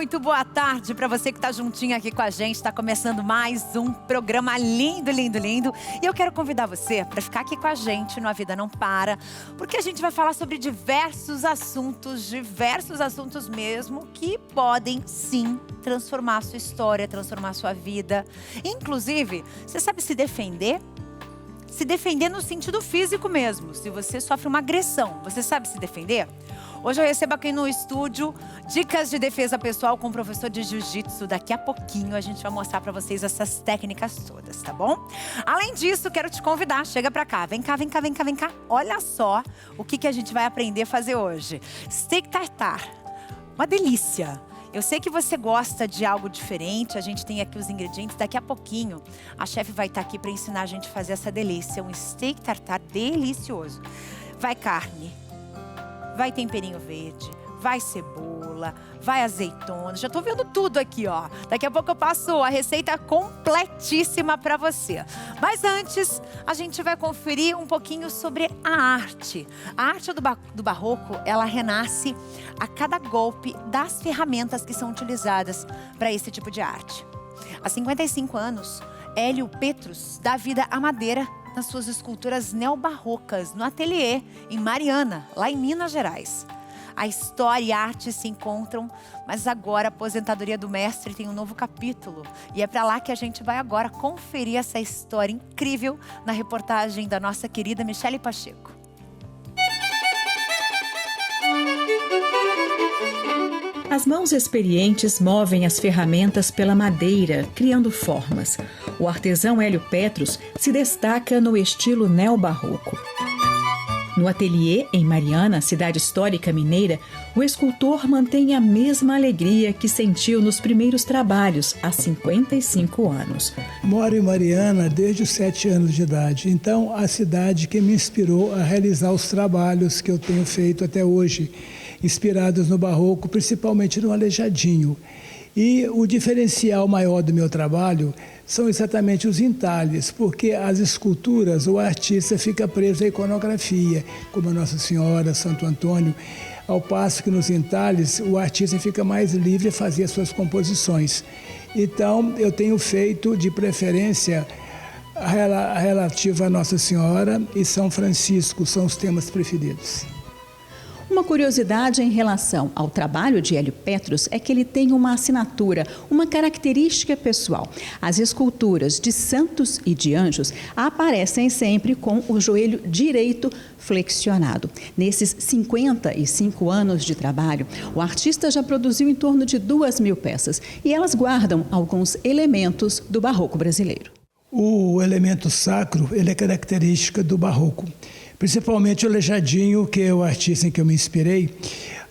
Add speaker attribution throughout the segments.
Speaker 1: muito boa tarde para você que está juntinho aqui com a gente. Está começando mais um programa lindo, lindo, lindo. E eu quero convidar você para ficar aqui com a gente no A Vida Não Para, porque a gente vai falar sobre diversos assuntos mesmo, que podem sim transformar a sua história, transformar a sua vida. Inclusive, você sabe se defender? Se defender no sentido físico mesmo. Se você sofre uma agressão, você sabe se defender? Hoje eu recebo aqui no estúdio dicas de defesa pessoal com o professor de jiu-jitsu. Daqui a pouquinho a gente vai mostrar para vocês essas técnicas todas, tá bom? Além disso, quero te convidar, chega pra cá. Vem cá, vem cá, vem cá, vem cá. Olha só o que a gente vai aprender a fazer hoje. Steak tartar, uma delícia. Eu sei que você gosta de algo diferente, a gente tem aqui os ingredientes. Daqui a pouquinho a chefe vai estar aqui para ensinar a gente a fazer essa delícia. Um steak tartar delicioso. Vai carne. Vai temperinho verde, vai cebola, vai azeitona. Já tô vendo tudo aqui, ó. Daqui a pouco eu passo a receita completíssima para você. Mas antes, a gente vai conferir um pouquinho sobre a arte. A arte do barroco, ela renasce a cada golpe das ferramentas que são utilizadas para esse tipo de arte. Há 55 anos, Hélio Petros dá vida à madeira nas suas esculturas neobarrocas, no ateliê em Mariana, lá em Minas Gerais. A história e a arte se encontram, mas agora a aposentadoria do mestre tem um novo capítulo. E é para lá que a gente vai agora conferir essa história incrível na reportagem da nossa querida Michele Pacheco.
Speaker 2: As mãos experientes movem as ferramentas pela madeira, criando formas. O artesão Hélio Petros se destaca no estilo neobarroco. No ateliê, em Mariana, cidade histórica mineira, o escultor mantém a mesma alegria que sentiu nos primeiros trabalhos, há 55 anos.
Speaker 3: Moro em Mariana desde os 7 anos de idade. Então, a cidade que me inspirou a realizar os trabalhos que eu tenho feito até hoje, inspirados no barroco, principalmente no Aleijadinho. E o diferencial maior do meu trabalho são exatamente os entalhes, porque as esculturas, o artista fica preso à iconografia, como a Nossa Senhora, Santo Antônio, ao passo que nos entalhes o artista fica mais livre a fazer as suas composições. Então, eu tenho feito, de preferência, relativa a Nossa Senhora e São Francisco, são os temas preferidos.
Speaker 2: Uma curiosidade em relação ao trabalho de Hélio Petros é que ele tem uma assinatura, uma característica pessoal. As esculturas de santos e de anjos aparecem sempre com o joelho direito flexionado. Nesses 55 anos de trabalho, o artista já produziu em torno de 2.000 peças e elas guardam alguns elementos do barroco brasileiro.
Speaker 3: O elemento sacro, ele é característica do barroco. Principalmente o Aleijadinho, que é o artista em que eu me inspirei.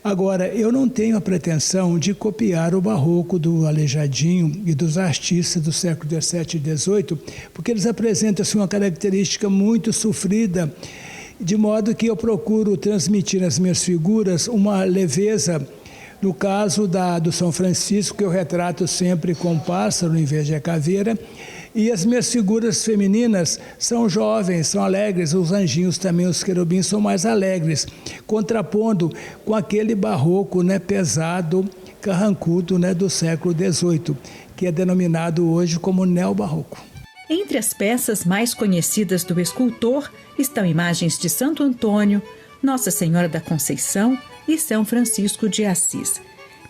Speaker 3: Agora, eu não tenho a pretensão de copiar o barroco do Aleijadinho e dos artistas do século XVII e XVIII, porque eles apresentam assim, uma característica muito sofrida, de modo que eu procuro transmitir nas minhas figuras uma leveza. No caso do São Francisco, que eu retrato sempre com um pássaro em vez de a caveira. E as minhas figuras femininas são jovens, são alegres. Os anjinhos também, os querubins, são mais alegres, contrapondo com aquele barroco, né, pesado, carrancudo, né, do século XVIII, que é denominado hoje como neobarroco.
Speaker 2: Entre as peças mais conhecidas do escultor estão imagens de Santo Antônio, Nossa Senhora da Conceição e São Francisco de Assis.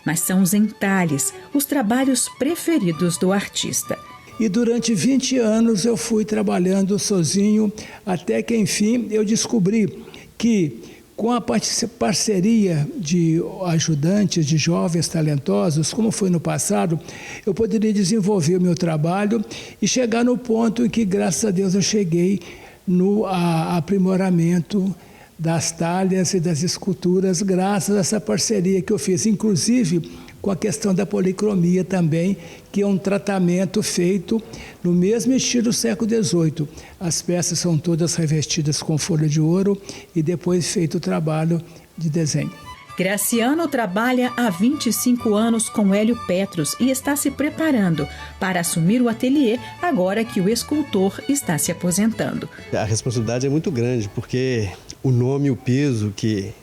Speaker 2: Mas são os entalhes, os trabalhos preferidos do artista.
Speaker 3: E durante 20 anos eu fui trabalhando sozinho, até que, enfim, eu descobri que, com a parceria de ajudantes, de jovens talentosos, como foi no passado, eu poderia desenvolver o meu trabalho e chegar no ponto em que, graças a Deus, eu cheguei no aprimoramento das talhas e das esculturas, graças a essa parceria que eu fiz, inclusive com a questão da policromia também, que é um tratamento feito no mesmo estilo do século XVIII. As peças são todas revestidas com folha de ouro e depois feito o trabalho de desenho.
Speaker 2: Graciano trabalha há 25 anos com Hélio Petros e está se preparando para assumir o ateliê agora que o escultor está se aposentando.
Speaker 4: A responsabilidade é muito grande, porque o nome e o peso que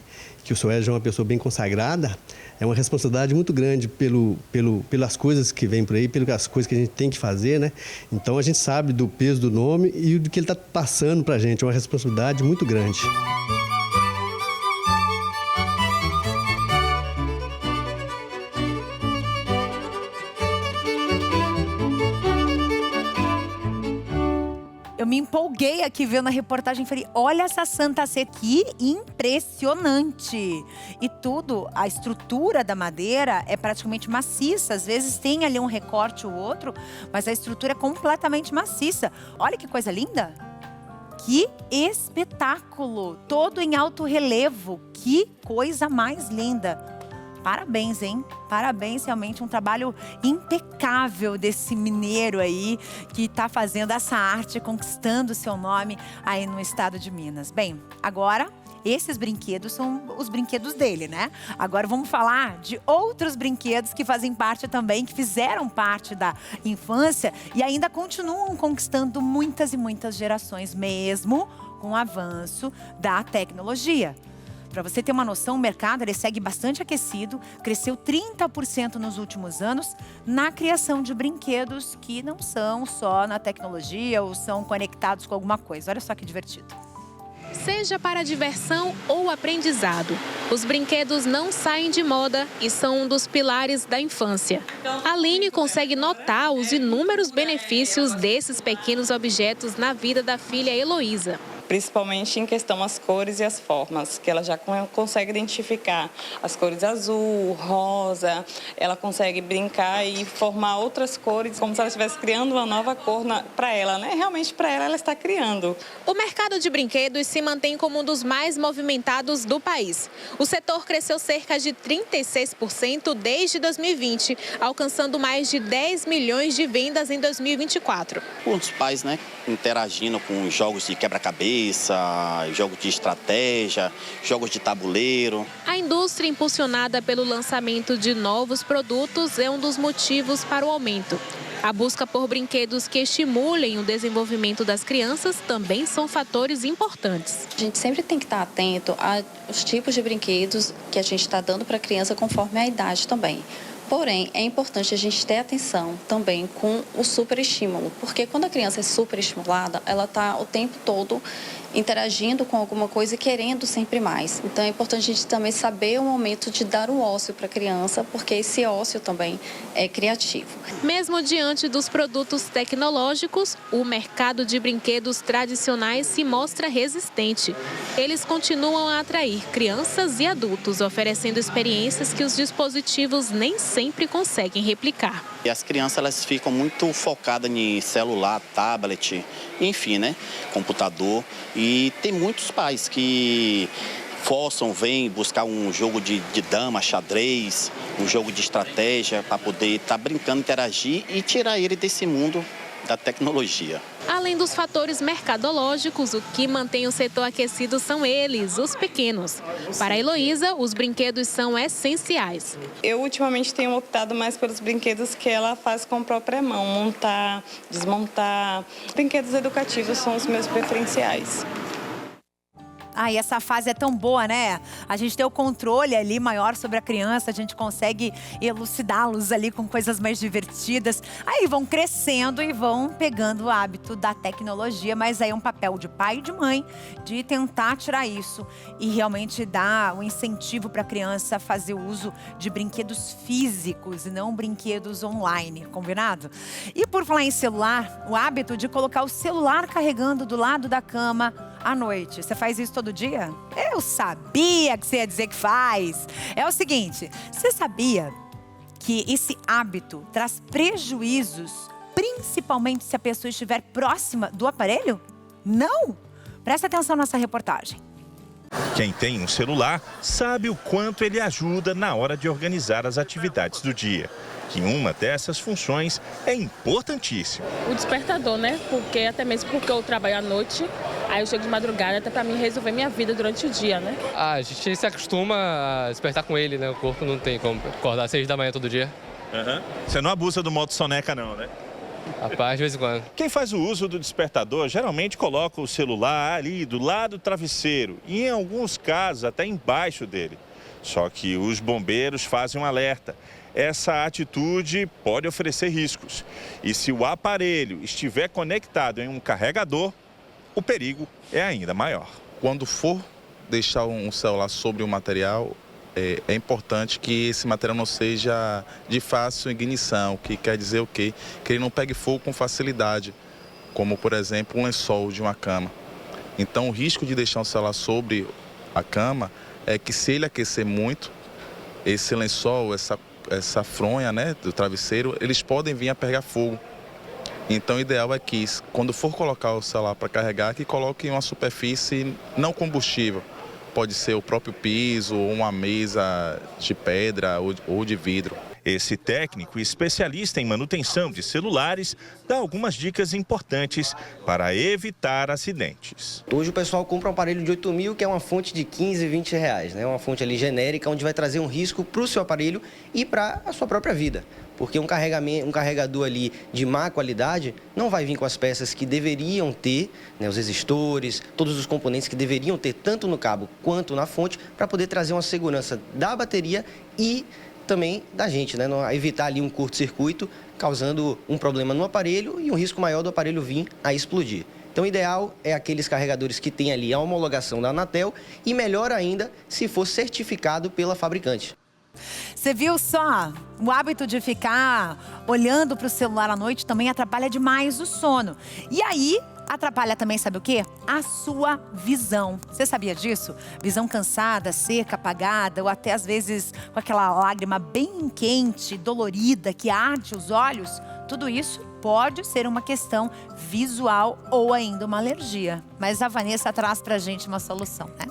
Speaker 4: que o seu Hélio é uma pessoa bem consagrada, é uma responsabilidade muito grande pelas coisas que vêm por aí, pelas coisas que a gente tem que fazer, né? Então a gente sabe do peso do nome e do que ele está passando para a gente, é uma responsabilidade muito grande.
Speaker 1: Eu me empolguei aqui vendo a reportagem e falei, olha essa Santa Sé, que impressionante! E tudo, a estrutura da madeira é praticamente maciça. Às vezes tem ali um recorte ou outro, mas a estrutura é completamente maciça. Olha que coisa linda! Que espetáculo! Todo em alto relevo. Que coisa mais linda! Parabéns, hein? Parabéns, realmente um trabalho impecável desse mineiro aí que está fazendo essa arte, conquistando o seu nome aí no estado de Minas. Bem, agora esses brinquedos são os brinquedos dele, né? Agora vamos falar de outros brinquedos que fazem parte também, que fizeram parte da infância e ainda continuam conquistando muitas e muitas gerações, mesmo com o avanço da tecnologia. Para você ter uma noção, o mercado ele segue bastante aquecido, cresceu 30% nos últimos anos na criação de brinquedos que não são só na tecnologia ou são conectados com alguma coisa. Olha só que divertido.
Speaker 5: Seja para diversão ou aprendizado, os brinquedos não saem de moda e são um dos pilares da infância. A Aline consegue notar os inúmeros benefícios desses pequenos objetos na vida da filha Heloísa.
Speaker 6: Principalmente em questão as cores e as formas, que ela já consegue identificar as cores azul, rosa, ela consegue brincar e formar outras cores, como se ela estivesse criando uma nova cor para ela, né? Realmente para ela está criando.
Speaker 5: O mercado de brinquedos se mantém como um dos mais movimentados do país. O setor cresceu cerca de 36% desde 2020, alcançando mais de 10 milhões de vendas em 2024.
Speaker 7: Os pais, né, interagindo com jogos de quebra-cabeça, jogos de estratégia, jogos de tabuleiro.
Speaker 5: A indústria impulsionada pelo lançamento de novos produtos é um dos motivos para o aumento. A busca por brinquedos que estimulem o desenvolvimento das crianças também são fatores importantes.
Speaker 8: A gente sempre tem que estar atento aos tipos de brinquedos que a gente está dando para a criança conforme a idade também. Porém, é importante a gente ter atenção também com o superestímulo, porque quando a criança é superestimulada, ela está o tempo todo interagindo com alguma coisa e querendo sempre mais. Então, é importante a gente também saber o momento de dar o ócio para a criança, porque esse ócio também é criativo.
Speaker 5: Mesmo diante dos produtos tecnológicos, o mercado de brinquedos tradicionais se mostra resistente. Eles continuam a atrair crianças e adultos, oferecendo experiências que os dispositivos nem sempre conseguem replicar.
Speaker 7: E as crianças elas ficam muito focadas em celular, tablet, enfim, né, computador. E tem muitos pais que vêm buscar um jogo de dama, xadrez, um jogo de estratégia para poder estar brincando, interagir e tirar ele desse mundo da tecnologia.
Speaker 5: Além dos fatores mercadológicos, o que mantém o setor aquecido são eles, os pequenos. Para a Heloísa, os brinquedos são essenciais.
Speaker 6: Eu ultimamente tenho optado mais pelos brinquedos que ela faz com a própria mão, montar, desmontar. Brinquedos educativos são os meus preferenciais.
Speaker 1: Ai, essa fase é tão boa, né? A gente tem o controle ali maior sobre a criança, a gente consegue elucidá-los ali com coisas mais divertidas. Aí vão crescendo e vão pegando o hábito da tecnologia, mas aí é um papel de pai e de mãe de tentar tirar isso e realmente dar um incentivo para a criança fazer o uso de brinquedos físicos e não brinquedos online, combinado? E por falar em celular, o hábito de colocar o celular carregando do lado da cama à noite. Você faz isso todo dia? Eu sabia que você ia dizer que faz. É o seguinte, você sabia que esse hábito traz prejuízos, principalmente se a pessoa estiver próxima do aparelho? Não? Presta atenção nessa reportagem.
Speaker 9: Quem tem um celular sabe o quanto ele ajuda na hora de organizar as atividades do dia. Que uma dessas funções é importantíssima.
Speaker 10: O despertador, né? Até mesmo porque eu trabalho à noite, aí eu chego de madrugada até para mim resolver minha vida durante o dia, né?
Speaker 11: A gente se acostuma a despertar com ele, né? O corpo não tem como acordar às 6 da manhã todo dia.
Speaker 9: Você não abusa do modo soneca não, né?
Speaker 11: Rapaz, de vez em quando.
Speaker 9: Quem faz o uso do despertador geralmente coloca o celular ali do lado do travesseiro e, em alguns casos, até embaixo dele. Só que os bombeiros fazem um alerta. Essa atitude pode oferecer riscos. E se o aparelho estiver conectado em um carregador, o perigo é ainda maior.
Speaker 12: Quando for deixar um celular sobre o material, é importante que esse material não seja de fácil ignição, que quer dizer o quê? Que ele não pegue fogo com facilidade, como, por exemplo, um lençol de uma cama. Então, o risco de deixar um celular sobre a cama é que, se ele aquecer muito, esse lençol, essa fronha, né, do travesseiro, eles podem vir a pegar fogo. Então, o ideal é que, quando for colocar o celular para carregar, que coloque em uma superfície não combustível. Pode ser o próprio piso, ou uma mesa de pedra ou de vidro.
Speaker 9: Esse técnico especialista em manutenção de celulares dá algumas dicas importantes para evitar acidentes.
Speaker 13: Hoje o pessoal compra um aparelho de 8 mil, que é uma fonte de 15, 20 reais, né? Uma fonte ali genérica, onde vai trazer um risco para o seu aparelho e para a sua própria vida. Porque um carregador ali de má qualidade não vai vir com as peças que deveriam ter, né, os resistores, todos os componentes que deveriam ter, tanto no cabo quanto na fonte, para poder trazer uma segurança da bateria e também da gente, né? Evitar ali um curto-circuito, causando um problema no aparelho e um risco maior do aparelho vir a explodir. Então, o ideal é aqueles carregadores que têm ali a homologação da Anatel e, melhor ainda, se for certificado pela fabricante.
Speaker 1: Você viu só? O hábito de ficar olhando para o celular à noite também atrapalha demais o sono. E aí, atrapalha também, sabe o quê? A sua visão. Você sabia disso? Visão cansada, seca, apagada, ou até às vezes com aquela lágrima bem quente, dolorida, que arde os olhos. Tudo isso pode ser uma questão visual ou ainda uma alergia. Mas a Vanessa traz pra gente uma solução, né?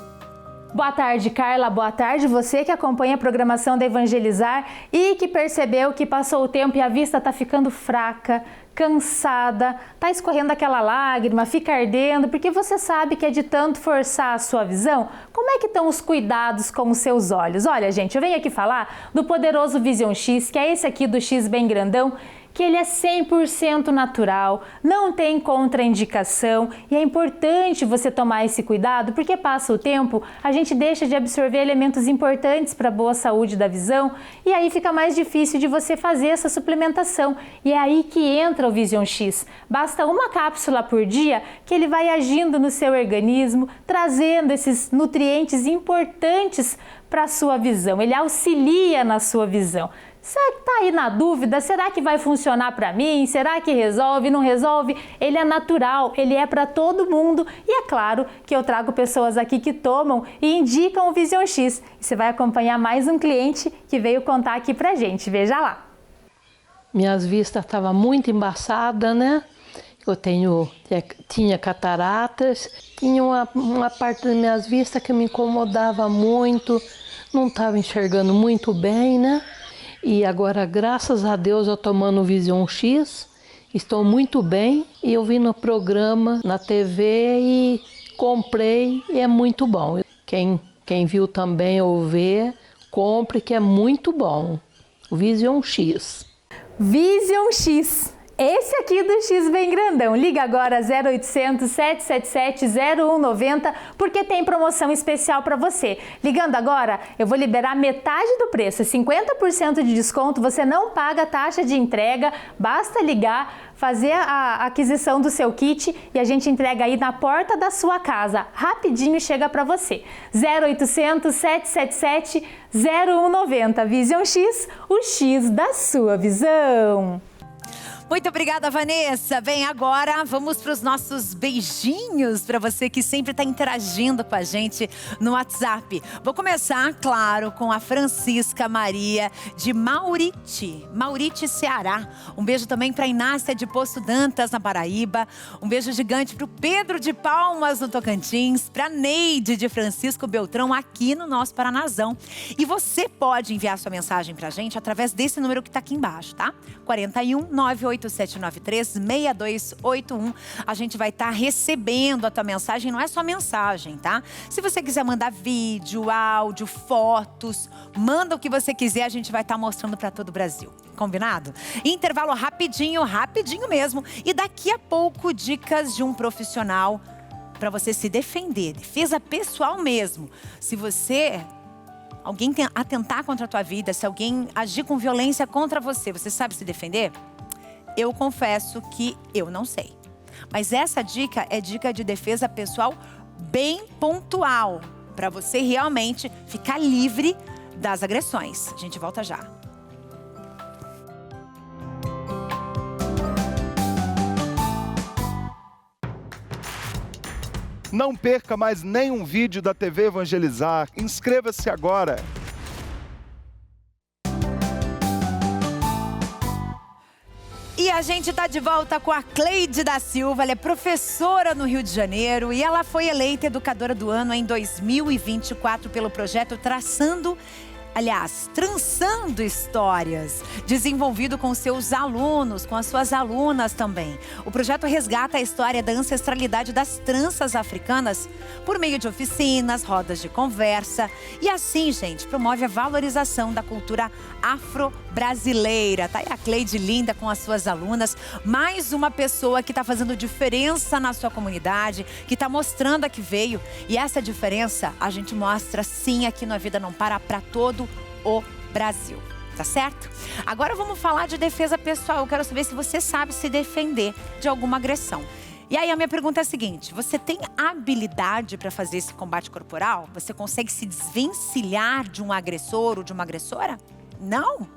Speaker 14: Boa tarde, Carla. Boa tarde, você que acompanha a programação da Evangelizar e que percebeu que passou o tempo e a vista está ficando fraca, cansada, está escorrendo aquela lágrima, fica ardendo, porque você sabe que é de tanto forçar a sua visão. Como é que estão os cuidados com os seus olhos? Olha, gente, eu venho aqui falar do poderoso Vision X, que é esse aqui do X bem grandão, que ele é 100% natural, não tem contraindicação e é importante você tomar esse cuidado porque passa o tempo, a gente deixa de absorver elementos importantes para a boa saúde da visão e aí fica mais difícil de você fazer essa suplementação e é aí que entra o Vision X. Basta uma cápsula por dia que ele vai agindo no seu organismo, trazendo esses nutrientes importantes para a sua visão, ele auxilia na sua visão. Você está aí na dúvida, será que vai funcionar para mim? Será que resolve? Não resolve? Ele é natural, ele é para todo mundo e é claro que eu trago pessoas aqui que tomam e indicam o Vision X. E você vai acompanhar mais um cliente que veio contar aqui pra gente, veja lá.
Speaker 15: Minhas vistas estavam muito embaçadas, né? Eu tinha cataratas, tinha uma parte das minhas vistas que me incomodava muito, não estava enxergando muito bem, né? E agora, graças a Deus, eu tomando o Vision X, estou muito bem. E eu vi no programa, na TV e comprei e é muito bom. Quem viu também ou vê, compre que é muito bom. O Vision X.
Speaker 14: Vision X. Esse aqui do X bem grandão. Liga agora 0800 777 0190 porque tem promoção especial para você. Ligando agora, eu vou liberar metade do preço, 50% de desconto, você não paga taxa de entrega, basta ligar, fazer a aquisição do seu kit e a gente entrega aí na porta da sua casa. Rapidinho chega para você. 0800 777 0190. Vision X, o X da sua visão.
Speaker 1: Muito obrigada, Vanessa. Bem, agora vamos para os nossos beijinhos para você que sempre está interagindo com a gente no WhatsApp. Vou começar, claro, com a Francisca Maria de Mauriti, Ceará. Um beijo também para a Inácia de Poço Dantas, na Paraíba. Um beijo gigante para o Pedro de Palmas, no Tocantins. Para a Neide de Francisco Beltrão, aqui no nosso Paranazão. E você pode enviar sua mensagem para a gente através desse número que está aqui embaixo, tá? 41 988 98793-6281. A gente vai estar recebendo a tua mensagem, não é só mensagem, tá? Se você quiser mandar vídeo, áudio, fotos, manda o que você quiser, a gente vai estar mostrando para todo o Brasil. Combinado? Intervalo rapidinho, rapidinho mesmo. E daqui a pouco, dicas de um profissional para você se defender. Defesa pessoal mesmo. Se alguém atentar contra a tua vida, se alguém agir com violência contra você, você sabe se defender? Eu confesso que eu não sei. Mas essa dica é dica de defesa pessoal bem pontual, para você realmente ficar livre das agressões. A gente volta já.
Speaker 16: Não perca mais nenhum vídeo da TV Evangelizar. Inscreva-se agora.
Speaker 1: E a gente está de volta com a Cleide da Silva. Ela é professora no Rio de Janeiro e ela foi eleita Educadora do Ano em 2024 pelo projeto Trançando Histórias, desenvolvido com seus alunos, com as suas alunas também. O projeto resgata a história da ancestralidade das tranças africanas por meio de oficinas, rodas de conversa e assim, gente, promove a valorização da cultura afro-brasileira. Tá aí a Cleide linda com as suas alunas, mais uma pessoa que está fazendo diferença na sua comunidade, que está mostrando a que veio. E essa diferença a gente mostra sim aqui no A Vida Não Para para todo o Brasil, tá certo? Agora vamos falar de defesa pessoal. Eu quero saber se você sabe se defender de alguma agressão. E aí a minha pergunta é a seguinte: você tem habilidade para fazer esse combate corporal? Você consegue se desvencilhar de um agressor ou de uma agressora? Não?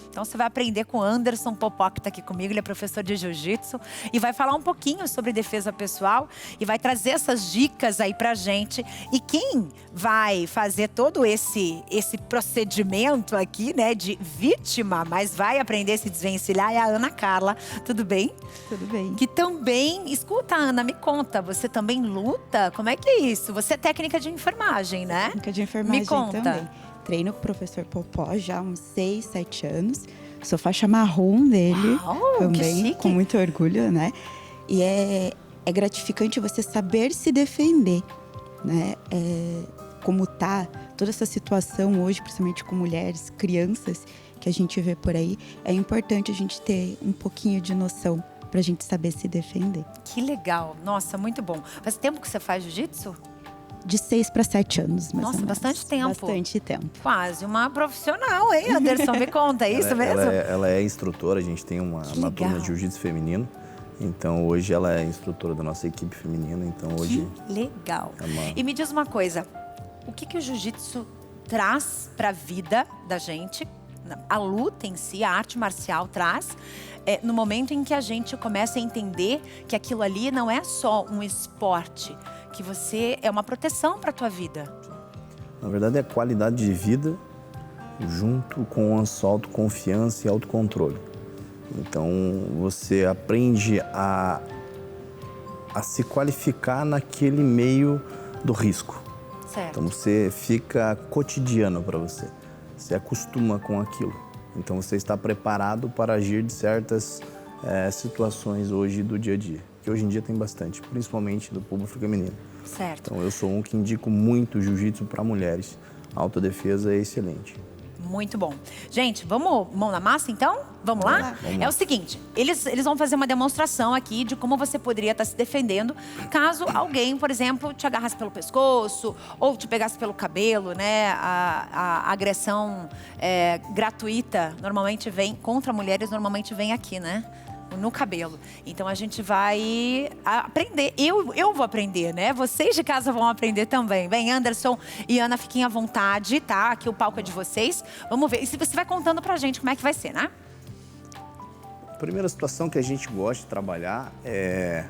Speaker 1: Então você vai aprender com o Anderson Popó, que está aqui comigo. Ele é professor de jiu-jitsu e vai falar um pouquinho sobre defesa pessoal e vai trazer essas dicas aí pra gente. E quem vai fazer todo esse procedimento aqui, né, de vítima, mas vai aprender a se desvencilhar, é a Ana Carla. Tudo bem?
Speaker 17: Tudo bem.
Speaker 1: Que também, escuta, Ana, me conta, você também luta? Como é que é isso? Você é técnica de enfermagem, né?
Speaker 17: Técnica de enfermagem
Speaker 1: me conta.
Speaker 17: Também. Treino com o professor Popó já há uns 6, 7 anos. Sou faixa marrom dele.
Speaker 1: Uau,
Speaker 17: também,
Speaker 1: que chique.
Speaker 17: Com muito orgulho, né? E é gratificante você saber se defender, né? Como tá toda essa situação hoje, principalmente com mulheres, crianças, que a gente vê por aí. É importante a gente ter um pouquinho de noção pra gente saber se defender.
Speaker 1: Que legal. Nossa, muito bom. Faz tempo que você faz jiu-jitsu?
Speaker 17: De 6 para 7 anos, mais
Speaker 1: Nossa,
Speaker 17: ou menos.
Speaker 1: Bastante tempo.
Speaker 17: Bastante tempo.
Speaker 1: Quase uma profissional, hein, Anderson? Me conta, é isso mesmo?
Speaker 18: Ela é instrutora, a gente tem uma turma de jiu-jitsu feminino. Então, hoje ela é instrutora da nossa equipe feminina. Então, hoje...
Speaker 1: Que legal. E me diz uma coisa, o que o jiu-jitsu traz para a vida da gente? A luta em si, a arte marcial traz, no momento em que a gente começa a entender que aquilo ali não é só um esporte, que você é uma proteção para a tua vida.
Speaker 18: Na verdade, é qualidade de vida junto com a sua autoconfiança e autocontrole. Então, você aprende a se qualificar naquele meio do risco.
Speaker 1: Certo.
Speaker 18: Então, você fica cotidiano para você. Você acostuma com aquilo. Então, você está preparado para agir de certas situações hoje do dia a dia. Que hoje em dia tem bastante, principalmente do público feminino.
Speaker 1: Certo.
Speaker 18: Então, eu sou um que indico muito jiu-jitsu para mulheres. A autodefesa é excelente.
Speaker 1: Muito bom. Gente, vamos mão na massa então? Vamos lá?
Speaker 18: Vamos.
Speaker 1: É o seguinte, eles vão fazer uma demonstração aqui de como você poderia estar se defendendo caso alguém, por exemplo, te agarrasse pelo pescoço ou te pegasse pelo cabelo, né? A agressão gratuita normalmente vem, contra mulheres normalmente vem aqui, né? No cabelo. Então a gente vai aprender. Eu vou aprender, né? Vocês de casa vão aprender também. Bem, Anderson e Ana, fiquem à vontade, tá? Aqui o palco é de vocês. Vamos ver. E se você vai contando pra gente como é que vai ser, né?
Speaker 18: A primeira situação que a gente gosta de trabalhar é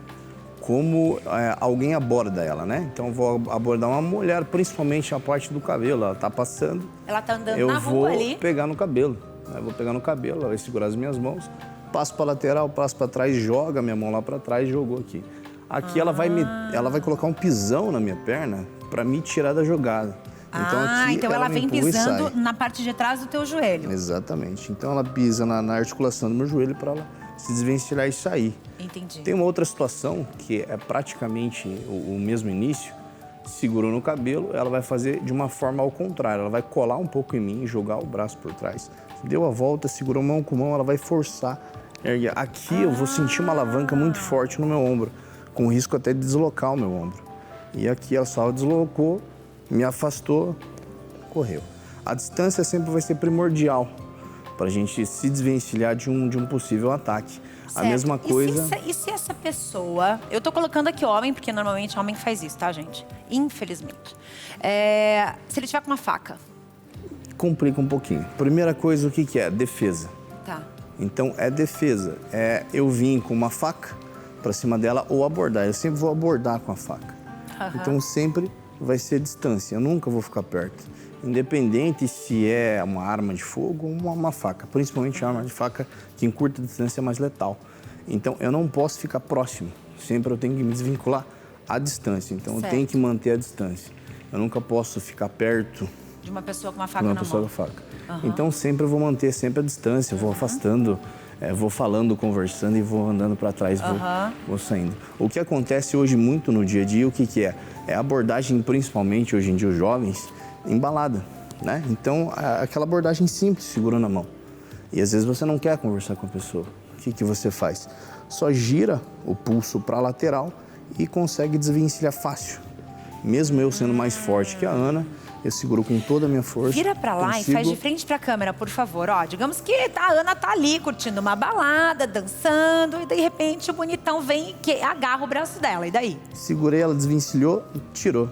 Speaker 18: como alguém aborda ela, né? Então eu vou abordar uma mulher, principalmente a parte do cabelo. Ela tá passando.
Speaker 1: Ela tá andando na rua ali.
Speaker 18: Eu vou pegar no cabelo. Né? Vou pegar no cabelo, ela vai segurar as minhas mãos. Passo para lateral, passo para trás, joga minha mão lá para trás e jogou aqui. Aqui ela vai colocar um pisão na minha perna para me tirar da jogada. Então,
Speaker 1: então ela vem pisando na parte de trás do teu joelho.
Speaker 18: Exatamente. Então ela pisa na articulação do meu joelho para ela se desvencilhar e sair.
Speaker 1: Entendi.
Speaker 18: Tem uma outra situação que é praticamente o mesmo início. Segurou no cabelo, ela vai fazer de uma forma ao contrário. Ela vai colar um pouco em mim e jogar o braço por trás. Deu a volta, segurou mão com mão, ela vai forçar. Aqui eu vou sentir uma alavanca muito forte no meu ombro, com risco até de deslocar o meu ombro. E aqui ela só deslocou, me afastou, correu. A distância sempre vai ser primordial para a gente se desvencilhar de um possível ataque.
Speaker 1: Certo.
Speaker 18: A mesma coisa...
Speaker 1: E se essa pessoa... Eu tô colocando aqui homem, porque normalmente homem faz isso, tá, gente? Infelizmente. Se ele tiver com uma faca.
Speaker 18: Complica um pouquinho. Primeira coisa, o que é? Defesa.
Speaker 1: Tá.
Speaker 18: Então, é defesa. Eu vim com uma faca para cima dela ou abordar. Eu sempre vou abordar com a faca.
Speaker 1: Uhum.
Speaker 18: Então, sempre vai ser distância. Eu nunca vou ficar perto. Independente se é uma arma de fogo ou uma faca. Principalmente a arma de faca, que em curta distância é mais letal. Então, eu não posso ficar próximo. Sempre eu tenho que me desvincular à distância. Então,
Speaker 1: certo.
Speaker 18: Eu tenho que manter a distância. Eu nunca posso ficar perto
Speaker 1: de uma pessoa com uma faca
Speaker 18: de uma
Speaker 1: na
Speaker 18: pessoa
Speaker 1: mão.
Speaker 18: com a faca.
Speaker 1: Uhum.
Speaker 18: Então, sempre eu vou manter sempre a distância. Vou afastando, vou falando, conversando e vou andando para trás, vou saindo. O que acontece hoje muito no dia a dia, o que é? É a abordagem, principalmente hoje em dia, os jovens, embalada, né? Então, aquela abordagem simples, segura na mão. E às vezes você não quer conversar com a pessoa. O que você faz? Só gira o pulso para a lateral e consegue desvencilhar fácil. Mesmo eu sendo mais forte que a Ana, eu seguro com toda a minha força.
Speaker 1: Vira pra lá e faz de frente pra câmera, por favor. Ó, digamos que a Ana tá ali curtindo uma balada, dançando, e de repente o bonitão vem e agarra o braço dela. E daí?
Speaker 18: Segurei, ela desvencilhou e tirou.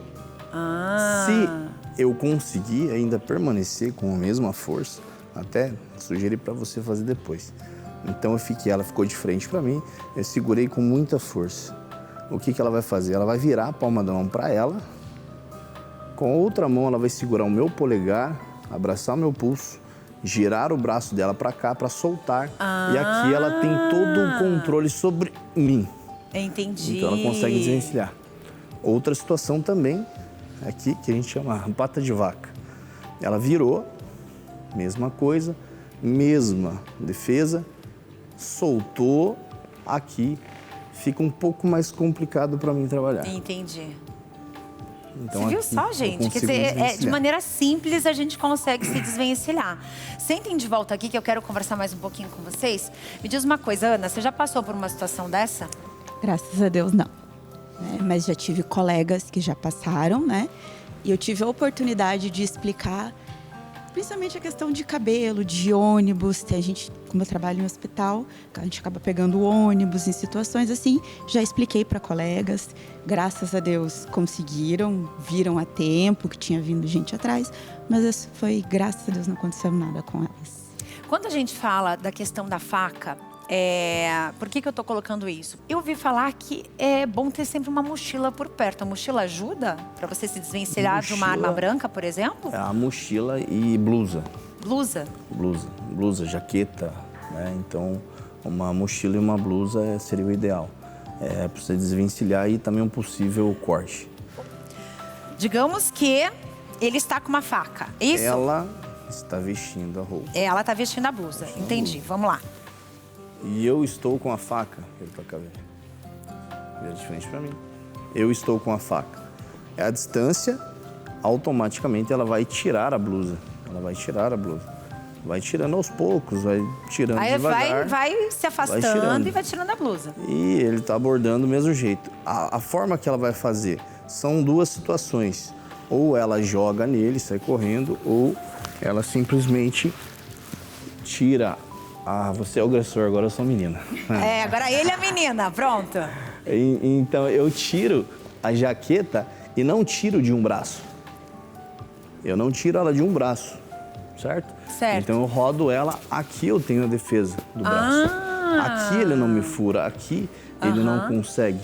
Speaker 18: Se eu conseguir ainda permanecer com a mesma força, até sugeri para você fazer depois. Então ela ficou de frente para mim, eu segurei com muita força. O que ela vai fazer? Ela vai virar a palma da mão para ela. Com a outra mão ela vai segurar o meu polegar, abraçar o meu pulso, girar o braço dela para cá para soltar. E aqui ela tem todo o controle sobre mim.
Speaker 1: Entendi.
Speaker 18: Então ela consegue desvencilhar. Outra situação também, aqui que a gente chama pata de vaca. Ela virou, mesma coisa, mesma defesa, soltou, aqui fica um pouco mais complicado para mim trabalhar.
Speaker 1: Entendi.
Speaker 18: Então,
Speaker 1: você viu só, gente? Quer dizer, de maneira simples a gente consegue se desvencilhar. Sentem de volta aqui que eu quero conversar mais um pouquinho com vocês. Me diz uma coisa, Ana, você já passou por uma situação dessa?
Speaker 17: Graças a Deus, não. Mas já tive colegas que já passaram, né? E eu tive a oportunidade de explicar, principalmente a questão de cabelo, de ônibus. A gente, como eu trabalho em hospital, a gente acaba pegando ônibus em situações assim. Já expliquei para colegas. Graças a Deus conseguiram, viram a tempo que tinha vindo gente atrás. Mas foi, graças a Deus, não aconteceu nada com elas.
Speaker 1: Quando a gente fala da questão da faca, por que eu tô colocando isso? Eu ouvi falar que é bom ter sempre uma mochila por perto. A mochila ajuda para você se desvencilhar de uma arma branca, por exemplo?
Speaker 18: A mochila e blusa.
Speaker 1: Blusa?
Speaker 18: Blusa, jaqueta, né? Então, uma mochila e uma blusa seria o ideal. Para você desvencilhar e também um possível corte.
Speaker 1: Digamos que ele está com uma faca, é isso?
Speaker 18: Ela está vestindo a roupa.
Speaker 1: Ela está vestindo a blusa, entendi. Vamos lá.
Speaker 18: E eu estou com a faca. Ele tá cá, vira de frente para mim. Eu estou com a faca. A distância, automaticamente ela vai tirar a blusa. Vai tirando aos poucos, vai tirando devagar.
Speaker 1: Vai se afastando e vai tirando a blusa.
Speaker 18: E ele tá abordando do mesmo jeito. A forma que ela vai fazer são duas situações. Ou ela joga nele, sai correndo, ou ela simplesmente tira. Você é o agressor, agora eu sou menina.
Speaker 1: Agora ele é a menina, pronto.
Speaker 18: Então eu tiro a jaqueta e não tiro de um braço. Eu não tiro ela de um braço, certo? Então eu rodo ela, aqui eu tenho a defesa do braço. Aqui ele não me fura, aqui ele não consegue,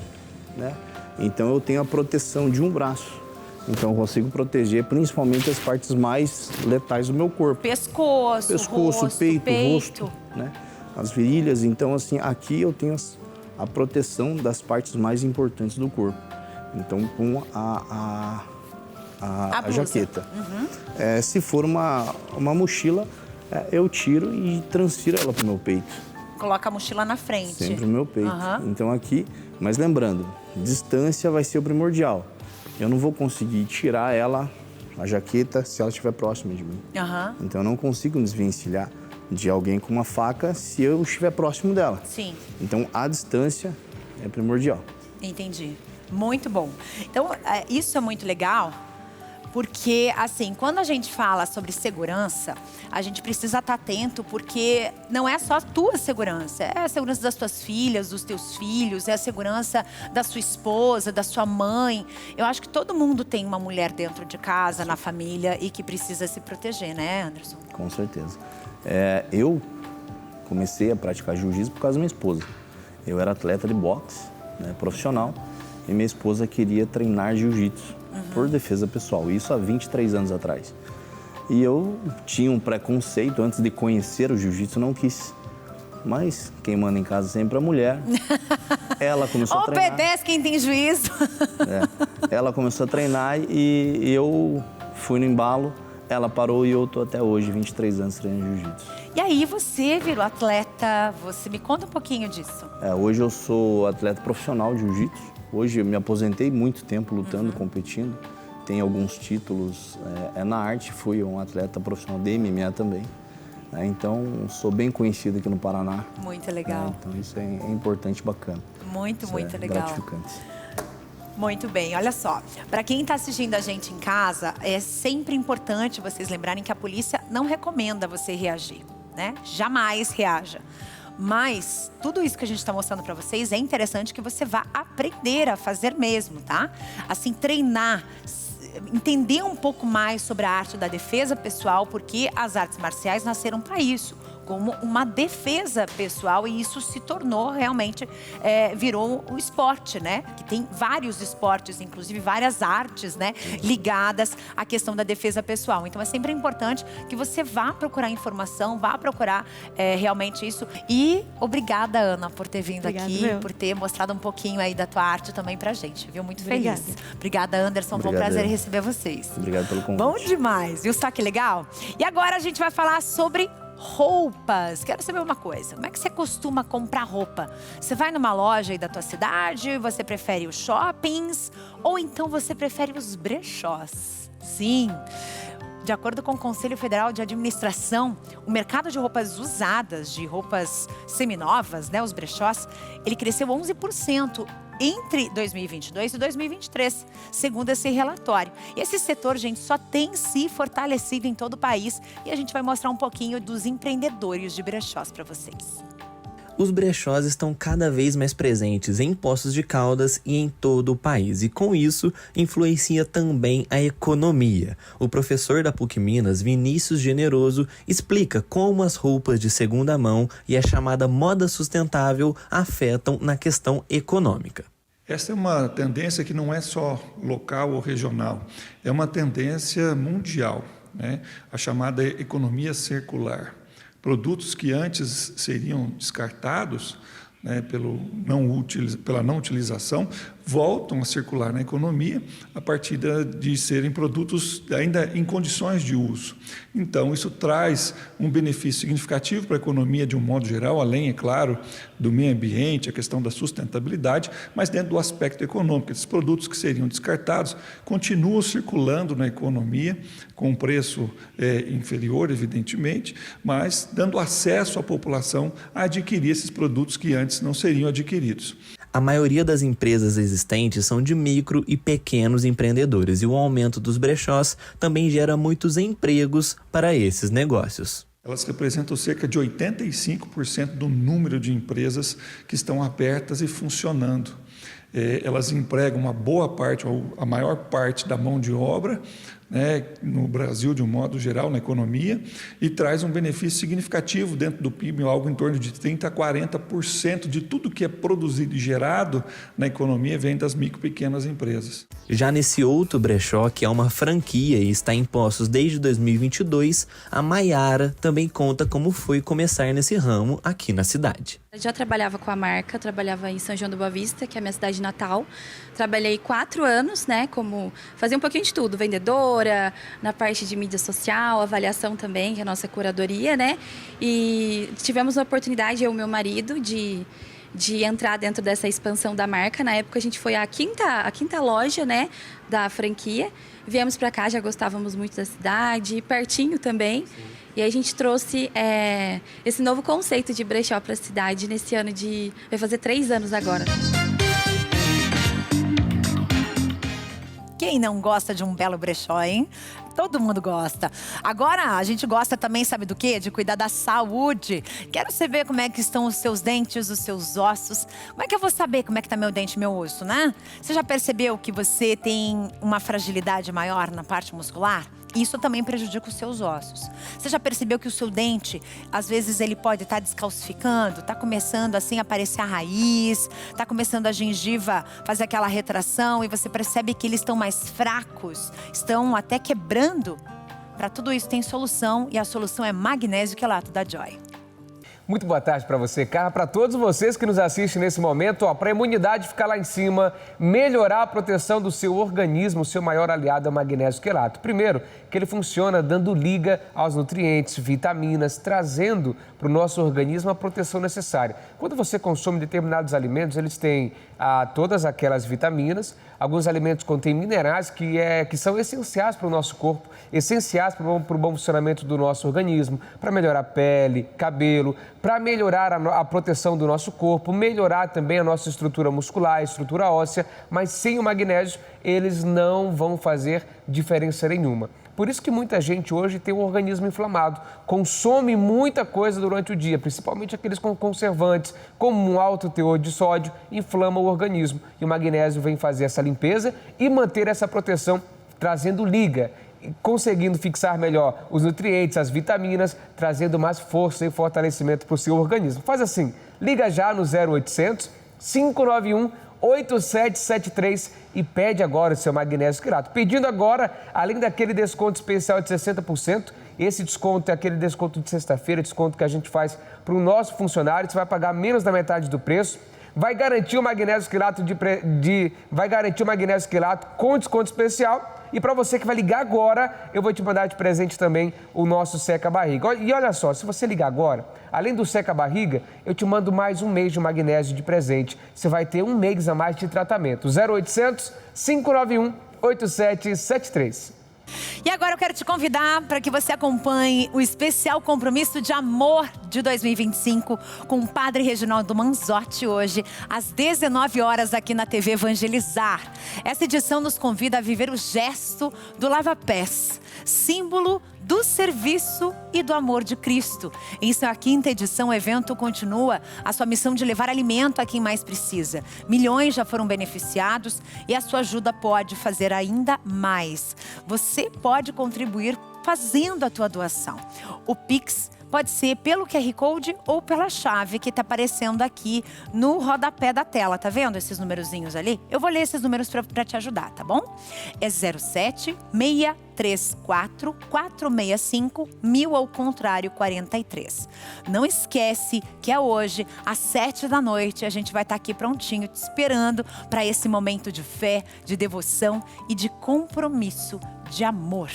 Speaker 18: né? Então eu tenho a proteção de um braço. Então eu consigo proteger principalmente as partes mais letais do meu corpo.
Speaker 1: Pescoço, rosto,
Speaker 18: peito, rosto, né? As virilhas. Então assim, aqui eu tenho a proteção das partes mais importantes do corpo. Então com a jaqueta. Se for uma mochila, eu tiro e transfiro ela para o meu peito.
Speaker 1: coloca a mochila na frente.
Speaker 18: Sempre no meu peito. Então aqui, mas lembrando, distância vai ser o primordial. Eu não vou conseguir tirar ela, a jaqueta, se ela estiver próxima de mim. Então eu não consigo me desvencilhar de alguém com uma faca se eu estiver próximo dela.
Speaker 1: Sim.
Speaker 18: Então a distância é primordial.
Speaker 1: Entendi. Muito bom. Então, isso é muito legal, porque, assim, quando a gente fala sobre segurança, a gente precisa estar atento, porque não é só a tua segurança, é a segurança das tuas filhas, dos teus filhos, é a segurança da sua esposa, da sua mãe. Eu acho que todo mundo tem uma mulher dentro de casa, na família, e que precisa se proteger, né, Anderson?
Speaker 18: Com certeza. Eu comecei a praticar jiu-jitsu por causa da minha esposa. Eu era atleta de boxe, né, profissional, e minha esposa queria treinar jiu-jitsu por defesa pessoal, isso há 23 anos atrás. E eu tinha um preconceito antes de conhecer o jiu-jitsu, não quis. Mas quem manda em casa sempre é a mulher. Ela começou a treinar.
Speaker 1: Obedece quem tem juízo.
Speaker 18: Ela começou a treinar e eu fui no embalo. Ela parou e eu tô até hoje, 23 anos, treinando jiu-jitsu.
Speaker 1: E aí você virou atleta, você me conta um pouquinho disso.
Speaker 18: Hoje eu sou atleta profissional de jiu-jitsu. Hoje eu me aposentei muito tempo lutando, competindo. Tenho alguns títulos na arte, fui um atleta profissional de MMA também. Então, sou bem conhecido aqui no Paraná.
Speaker 1: Muito legal.
Speaker 18: Então, isso é importante, bacana.
Speaker 1: Muito legal.
Speaker 18: Gratificante.
Speaker 1: Muito bem, olha só. Para quem está assistindo a gente em casa, é sempre importante vocês lembrarem que a polícia não recomenda você reagir, né? Jamais reaja. Mas tudo isso que a gente está mostrando para vocês é interessante que você vá aprender a fazer mesmo, tá? Assim, treinar, entender um pouco mais sobre a arte da defesa pessoal, porque as artes marciais nasceram para isso, como uma defesa pessoal, e isso se tornou realmente, virou o esporte, né? Que tem vários esportes, inclusive várias artes, né? Ligadas à questão da defesa pessoal. Então é sempre importante que você vá procurar informação, vá procurar realmente isso. E obrigada, Ana, por ter vindo aqui, por ter mostrado um pouquinho aí da tua arte também pra gente, viu? Muito feliz. Obrigada, Anderson. Foi um prazer receber vocês.
Speaker 18: Obrigado pelo convite.
Speaker 1: Bom demais, viu só que legal? E agora a gente vai falar sobre roupas. Quero saber uma coisa, como é que você costuma comprar roupa? Você vai numa loja aí da tua cidade, você prefere os shoppings ou então você prefere os brechós? Sim. De acordo com o Conselho Federal de Administração, o mercado de roupas usadas, de roupas seminovas, né, os brechós, ele cresceu 11% entre 2022 e 2023, segundo esse relatório. E esse setor, gente, só tem se fortalecido em todo o país, e a gente vai mostrar um pouquinho dos empreendedores de brechós para vocês.
Speaker 19: Os brechós estão cada vez mais presentes em Poços de Caldas e em todo o país, e com isso influencia também a economia. O professor da PUC Minas, Vinícius Generoso, explica como as roupas de segunda mão e a chamada moda sustentável afetam na questão econômica.
Speaker 20: Essa é uma tendência que não é só local ou regional, é uma tendência mundial, né? A chamada economia circular. Produtos que antes seriam descartados, né, pela não utilização, voltam a circular na economia a partir de serem produtos ainda em condições de uso. Então, isso traz um benefício significativo para a economia de um modo geral, além, é claro, do meio ambiente, a questão da sustentabilidade, mas dentro do aspecto econômico. Esses produtos que seriam descartados continuam circulando na economia, com um preço inferior, evidentemente, mas dando acesso à população a adquirir esses produtos que antes não seriam adquiridos.
Speaker 19: A maioria das empresas existentes são de micro e pequenos empreendedores, e o aumento dos brechós também gera muitos empregos para esses negócios.
Speaker 20: Elas representam cerca de 85% do número de empresas que estão abertas e funcionando. Elas empregam uma boa parte, ou a maior parte da mão de obra, né, no Brasil de um modo geral, na economia, e traz um benefício significativo dentro do PIB, algo em torno de 30% a 40% de tudo que é produzido e gerado na economia vem das micro e pequenas empresas.
Speaker 19: Já nesse outro brechó, que é uma franquia e está em Poços desde 2022, a Maiara também conta como foi começar nesse ramo aqui na cidade.
Speaker 21: Eu já trabalhava com a marca, trabalhava em São João do Boa Vista, que é a minha minha cidade natal. Trabalhei 4 anos, né, como fazia um pouquinho de tudo, vendedora, na parte de mídia social, avaliação também, que é a nossa curadoria, né? E tivemos a oportunidade, eu e meu marido, de entrar dentro dessa expansão da marca. Na época a gente foi a quinta loja, né, da franquia. Viemos para cá, já gostávamos muito da cidade, pertinho também. Sim. E aí a gente trouxe esse novo conceito de brechó para a cidade nesse ano vai fazer 3 anos agora.
Speaker 1: Quem não gosta de um belo brechó, hein? Todo mundo gosta. Agora, a gente gosta também, sabe do quê? De cuidar da saúde. Quero saber como é que estão os seus dentes, os seus ossos. Como é que eu vou saber como é que tá meu dente e meu osso, né? Você já percebeu que você tem uma fragilidade maior na parte muscular? Isso também prejudica os seus ossos. Você já percebeu que o seu dente, às vezes ele pode estar descalcificando, está começando assim a aparecer a raiz, está começando a gengiva fazer aquela retração e você percebe que eles estão mais fracos, estão até quebrando? Para tudo isso tem solução e a solução é magnésio quelato da Joy.
Speaker 22: Muito boa tarde para você, Carla, para todos vocês que nos assistem nesse momento. Para a imunidade ficar lá em cima, melhorar a proteção do seu organismo, o seu maior aliado é o magnésio quelato. Primeiro, que ele funciona dando liga aos nutrientes, vitaminas, trazendo para o nosso organismo a proteção necessária. Quando você consome determinados alimentos, eles têm todas aquelas vitaminas. Alguns alimentos contêm minerais que são essenciais para o nosso corpo, essenciais para o bom funcionamento do nosso organismo, para melhorar a pele, cabelo, para melhorar a proteção do nosso corpo, melhorar também a nossa estrutura muscular, a estrutura óssea, mas sem o magnésio eles não vão fazer diferença nenhuma. Por isso que muita gente hoje tem um organismo inflamado, consome muita coisa durante o dia, principalmente aqueles com conservantes, como um alto teor de sódio, inflama o organismo. E o magnésio vem fazer essa limpeza e manter essa proteção, trazendo liga, conseguindo fixar melhor os nutrientes, as vitaminas, trazendo mais força e fortalecimento para o seu organismo. Faz assim, liga já no 0800 591 8773 e pede agora o seu magnésio quelato. Pedindo agora, além daquele desconto especial de 60%, esse desconto é aquele desconto de sexta-feira, desconto que a gente faz para o nosso funcionário, você vai pagar menos da metade do preço, vai garantir o magnésio quelato com desconto especial. E para você que vai ligar agora, eu vou te mandar de presente também o nosso seca-barriga. E olha só, se você ligar agora, além do seca-barriga, eu te mando mais um mês de magnésio de presente. Você vai ter um mês a mais de tratamento. 0800 591 8773.
Speaker 1: E agora eu quero te convidar para que você acompanhe o especial Compromisso de Amor de 2025 com o Padre Reginaldo Manzotti hoje, às 19 horas aqui na TV Evangelizar. Essa edição nos convida a viver o gesto do lava-pés, símbolo do serviço e do amor de Cristo. Em sua 5ª edição, o evento continua a sua missão de levar alimento a quem mais precisa. Milhões já foram beneficiados e a sua ajuda pode fazer ainda mais. Você pode contribuir fazendo a tua doação. O Pix pode ser pelo QR Code ou pela chave que está aparecendo aqui no rodapé da tela. Tá vendo esses numerozinhos ali? Eu vou ler esses números para te ajudar, tá bom? É 07 634 465 1000 ao contrário 43. Não esquece que é hoje, às 7 da noite, a gente vai estar aqui prontinho, te esperando para esse momento de fé, de devoção e de compromisso de amor.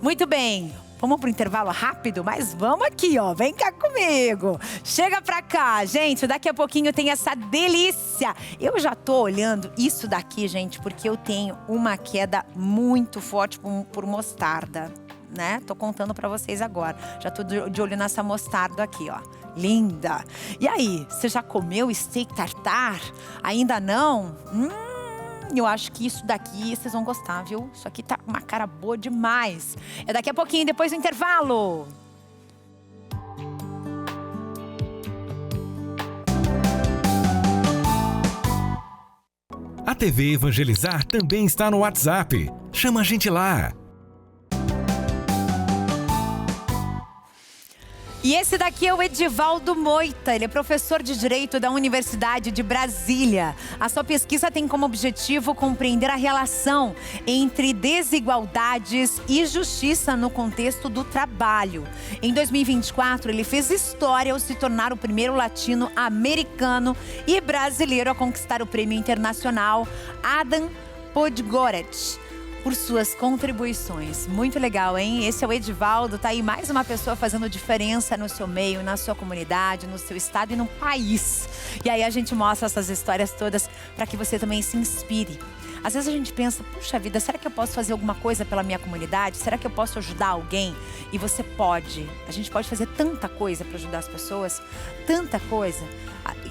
Speaker 1: Muito bem. Vamos pro intervalo rápido, mas vamos aqui, ó. Vem cá comigo. Chega pra cá, gente. Daqui a pouquinho tem essa delícia. Eu já tô olhando isso daqui, gente, porque eu tenho uma queda muito forte por mostarda, né? Tô contando pra vocês agora. Já tô de olho nessa mostarda aqui, ó. Linda. E aí, você já comeu steak tartar? Ainda não? Eu acho que isso daqui vocês vão gostar, viu? Isso aqui tá uma cara boa demais. É daqui a pouquinho, depois do intervalo.
Speaker 23: A TV Evangelizar também está no WhatsApp. Chama a gente lá.
Speaker 1: E esse daqui é o Edivaldo Moita, ele é professor de Direito da Universidade de Brasília. A sua pesquisa tem como objetivo compreender a relação entre desigualdades e justiça no contexto do trabalho. Em 2024, ele fez história ao se tornar o primeiro latino-americano e brasileiro a conquistar o prêmio internacional Adam Podgorets por suas contribuições. Muito legal, hein? Esse é o Edivaldo, tá aí mais uma pessoa fazendo diferença no seu meio, na sua comunidade, no seu estado e no país. E aí a gente mostra essas histórias todas para que você também se inspire. Às vezes a gente pensa, puxa vida, será que eu posso fazer alguma coisa pela minha comunidade? Será que eu posso ajudar alguém? E você pode. A gente pode fazer tanta coisa para ajudar as pessoas, tanta coisa.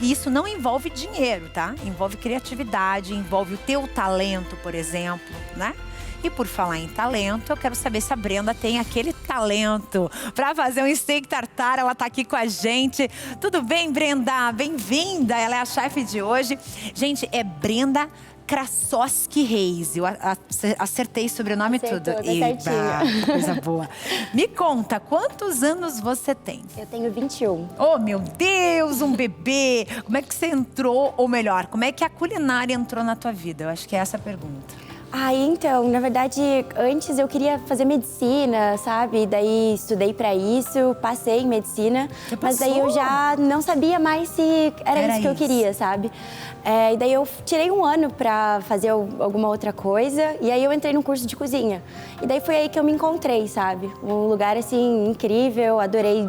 Speaker 1: E isso não envolve dinheiro, tá? Envolve criatividade, envolve o teu talento, por exemplo, né? E por falar em talento, eu quero saber se a Brenda tem aquele talento para fazer um steak tartar. Ela tá aqui com a gente. Tudo bem, Brenda? Bem-vinda. Ela é a chefe de hoje. Gente, é Brenda Krasowski Reis. Eu acertei sobre o nome tudo.
Speaker 2: Certinho.
Speaker 1: Coisa boa. Me conta, quantos anos você tem?
Speaker 2: Eu tenho 21.
Speaker 1: Oh, meu Deus, um bebê! Como é que você entrou, ou melhor, como é que a culinária entrou na tua vida? Eu acho que é essa a pergunta.
Speaker 2: Então, na verdade, antes eu queria fazer medicina, sabe? Daí estudei pra isso, passei em medicina. Mas daí eu já não sabia mais se era isso que eu queria, sabe? E daí eu tirei um ano pra fazer alguma outra coisa e aí eu entrei num curso de cozinha. E daí foi aí que eu me encontrei, sabe? Um lugar, assim, incrível, adorei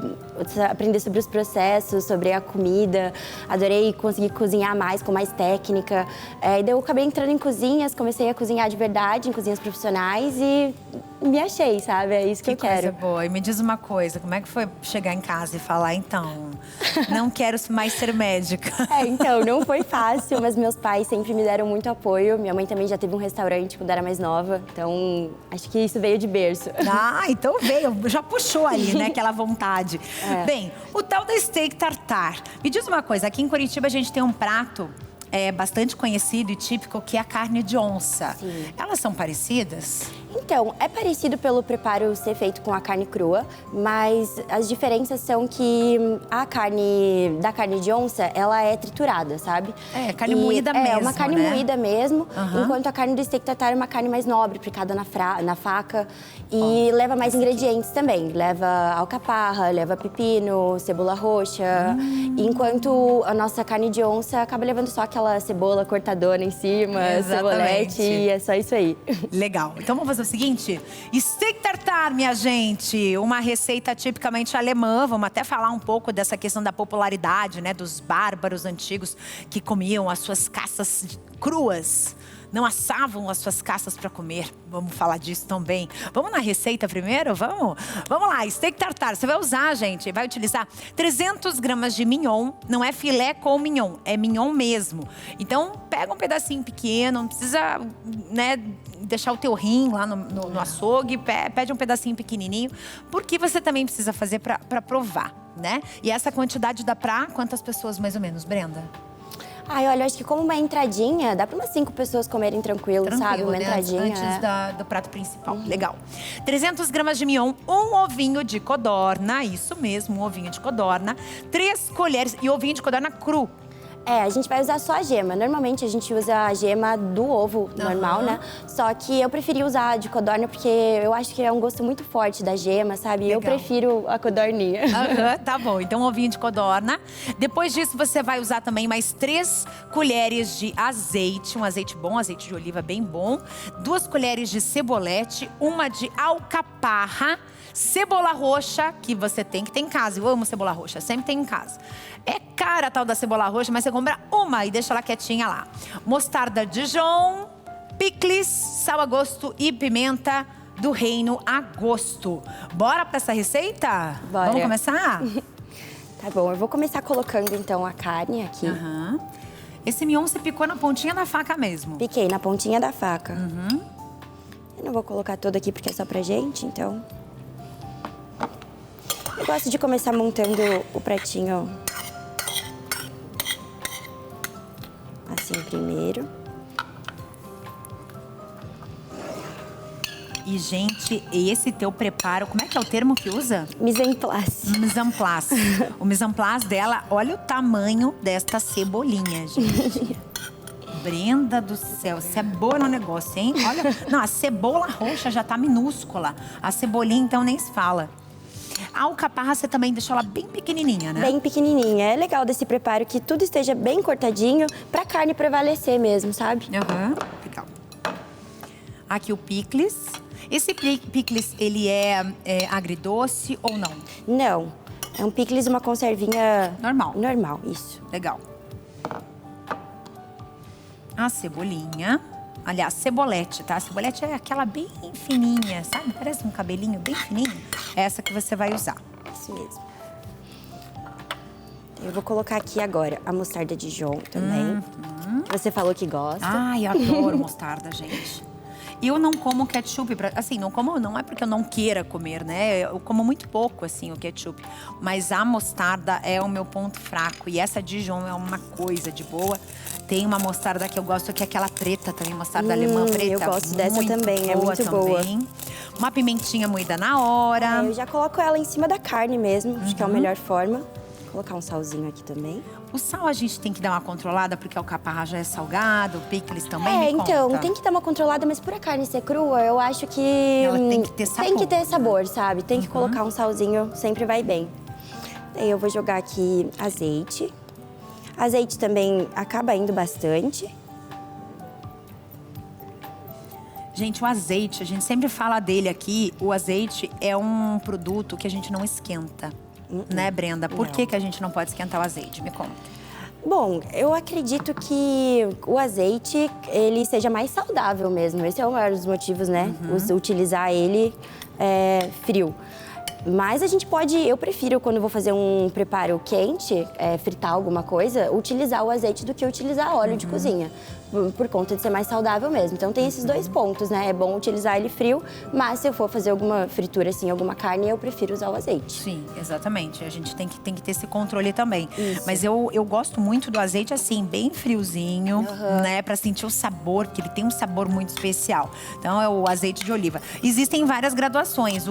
Speaker 2: aprender sobre os processos, sobre a comida, adorei conseguir cozinhar mais, com mais técnica. E daí eu acabei entrando em cozinhas, comecei a cozinhar de verdade, em cozinhas profissionais e me achei, sabe? É isso que eu quero.
Speaker 1: Que coisa boa. E me diz uma coisa, como é que foi chegar em casa e falar, então, não quero mais ser médica?
Speaker 2: Então, não foi fácil, mas meus pais sempre me deram muito apoio. Minha mãe também já teve um restaurante quando era mais nova, então acho que isso veio de berço.
Speaker 1: Então veio, já puxou ali, né, aquela vontade. Bem, o tal da steak tartar. Me diz uma coisa, aqui em Curitiba a gente tem um prato bastante conhecido e típico, que é a carne de onça.
Speaker 2: Sim.
Speaker 1: Elas são parecidas?
Speaker 2: Então, é parecido pelo preparo ser feito com a carne crua, mas as diferenças são que a carne da carne de onça, ela é triturada, sabe?
Speaker 1: Carne moída mesmo,
Speaker 2: É uma carne
Speaker 1: né?
Speaker 2: moída mesmo, enquanto a carne do steak tartar é uma carne mais nobre, picada na faca e leva mais ingredientes também. Leva alcaparra, leva pepino, cebola roxa, enquanto a nossa carne de onça acaba levando só aquela cebola cortadona em cima, cebolete e é só isso aí.
Speaker 1: Legal. Então vamos fazer o seguinte, steak tartar, minha gente, uma receita tipicamente alemã. Vamos até falar um pouco dessa questão da popularidade, né, dos bárbaros antigos que comiam as suas caças cruas. Não assavam as suas caças para comer. Vamos falar disso também. Vamos na receita primeiro? Vamos? Vamos lá, steak tartar. Você vai usar, gente, vai utilizar 300 gramas de mignon. Não é filé com mignon, é mignon mesmo. Então, pega um pedacinho pequeno, não precisa, né, deixar o teu rim lá no açougue. Pede um pedacinho pequenininho, porque você também precisa fazer para provar, né? E essa quantidade dá para quantas pessoas mais ou menos, Brenda?
Speaker 2: Olha, acho que como uma entradinha, dá para umas 5 pessoas comerem tranquilo, sabe? Uma entradinha.
Speaker 1: Antes do prato principal. Legal. 300 gramas de mignon, um ovinho de codorna, isso mesmo, um ovinho de codorna, 3 colheres, e ovinho de codorna cru.
Speaker 2: A gente vai usar só a gema. Normalmente a gente usa a gema do ovo normal, né? Só que eu preferi usar a de codorna porque eu acho que é um gosto muito forte da gema, sabe? Legal. Eu prefiro a codorninha.
Speaker 1: Tá bom, então um ovinho de codorna. Depois disso você vai usar também mais 3 colheres de azeite, um azeite bom, azeite de oliva bem bom. 2 colheres de cebolete, uma de alcaparra, cebola roxa, que você tem que ter em casa. Eu amo cebola roxa, sempre tem em casa. É cara a tal da cebola roxa, mas você compra uma e deixa ela quietinha lá. Mostarda Dijon, picles, sal a gosto e pimenta do reino a gosto. Bora pra essa receita?
Speaker 2: Bora.
Speaker 1: Vamos começar?
Speaker 2: Tá bom, eu vou começar colocando então a carne aqui.
Speaker 1: Esse mignon você picou na pontinha da faca mesmo?
Speaker 2: Piquei na pontinha da faca. Eu não vou colocar todo aqui porque é só pra gente, então... Eu gosto de começar montando o pratinho assim primeiro.
Speaker 1: E, gente, esse teu preparo, como é que é o termo que usa?
Speaker 2: Mise en place.
Speaker 1: Mise en place. O mise en place dela, olha o tamanho desta cebolinha, gente. Brenda do céu, você é boa no negócio, hein? Olha, não, a cebola roxa já tá minúscula. A cebolinha, então, nem se fala. A alcaparra, você também deixou ela bem pequenininha, né?
Speaker 2: Bem pequenininha. É legal desse preparo que tudo esteja bem cortadinho pra carne prevalecer mesmo, sabe?
Speaker 1: Aham, legal. Aqui o picles. Esse picles, ele é agridoce ou não?
Speaker 2: Não. É um picles, uma conservinha...
Speaker 1: Normal.
Speaker 2: Normal, isso.
Speaker 1: Legal. A cebolinha. Aliás, cebolete, tá? A cebolete é aquela bem fininha, sabe? Parece um cabelinho bem fininho. É essa que você vai usar.
Speaker 2: Isso mesmo. Eu vou colocar aqui agora a mostarda Dijon também. Você falou que gosta.
Speaker 1: Ai, eu adoro mostarda, gente. Eu não como ketchup, assim, não é porque eu não queira comer, né? Eu como muito pouco, assim, o ketchup. Mas a mostarda é o meu ponto fraco. E essa Dijon é uma coisa de boa. Tem uma mostarda que eu gosto, que é aquela preta também, mostarda alemã preta.
Speaker 2: Eu gosto dessa também, é muito boa.
Speaker 1: Uma pimentinha moída na hora.
Speaker 2: Eu já coloco ela em cima da carne mesmo, acho que é a melhor forma. Vou colocar um salzinho aqui também.
Speaker 1: O sal a gente tem que dar uma controlada, porque a alcaparra já é salgado, o picles também,
Speaker 2: então, tem que dar uma controlada, mas por a carne ser crua, eu acho que...
Speaker 1: Ela tem que ter sabor.
Speaker 2: Tem que ter sabor, sabe? Tem que colocar um salzinho, sempre vai bem. Daí eu vou jogar aqui azeite. Azeite também acaba indo bastante.
Speaker 1: Gente, o azeite, a gente sempre fala dele aqui, o azeite é um produto que a gente não esquenta. Né, Brenda? Por que a gente não pode esquentar o azeite? Me conta.
Speaker 2: Bom, eu acredito que o azeite, ele seja mais saudável mesmo. Esse é o maior dos motivos, né? Utilizar ele frio. Mas a gente pode, eu prefiro quando vou fazer um preparo quente, fritar alguma coisa, utilizar o azeite do que utilizar óleo de cozinha. Por conta de ser mais saudável mesmo. Então tem esses dois pontos, né? É bom utilizar ele frio, mas se eu for fazer alguma fritura, assim, alguma carne, eu prefiro usar o azeite.
Speaker 1: Sim, exatamente. A gente tem que ter esse controle também. Isso. Mas eu gosto muito do azeite, assim, bem friozinho, né? Pra sentir o sabor, que ele tem um sabor muito especial. Então é o azeite de oliva. Existem várias graduações.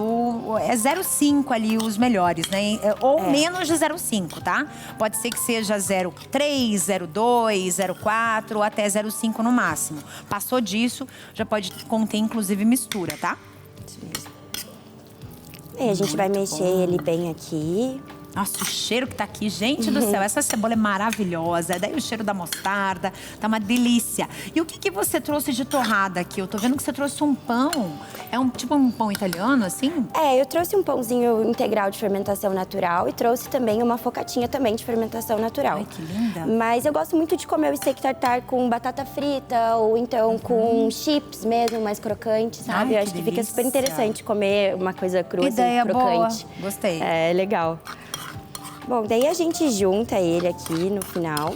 Speaker 1: É 0,5 ali os melhores, né? Ou menos de 0,5, tá? Pode ser que seja 0,3, 0,2, 0,4 ou até 0,5 no máximo. Passou disso, já pode conter, inclusive, mistura, tá?
Speaker 2: Isso mesmo. E a gente vai mexer ele bem aqui.
Speaker 1: Nossa, o cheiro que tá aqui, gente do céu, essa cebola é maravilhosa. Daí o cheiro da mostarda, tá uma delícia. E o que você trouxe de torrada aqui? Eu tô vendo que você trouxe um pão. É tipo um pão italiano, assim?
Speaker 2: Eu trouxe um pãozinho integral de fermentação natural e trouxe também uma focaccia também de fermentação natural.
Speaker 1: Ai, que linda.
Speaker 2: Mas eu gosto muito de comer o steak tartar com batata frita ou então com chips mesmo, mais crocante, sabe?
Speaker 1: Ai,
Speaker 2: eu acho que fica super interessante comer uma coisa crua,
Speaker 1: ideia
Speaker 2: crocante.
Speaker 1: Boa. Gostei.
Speaker 2: É, legal. Bom, daí a gente junta ele aqui no final.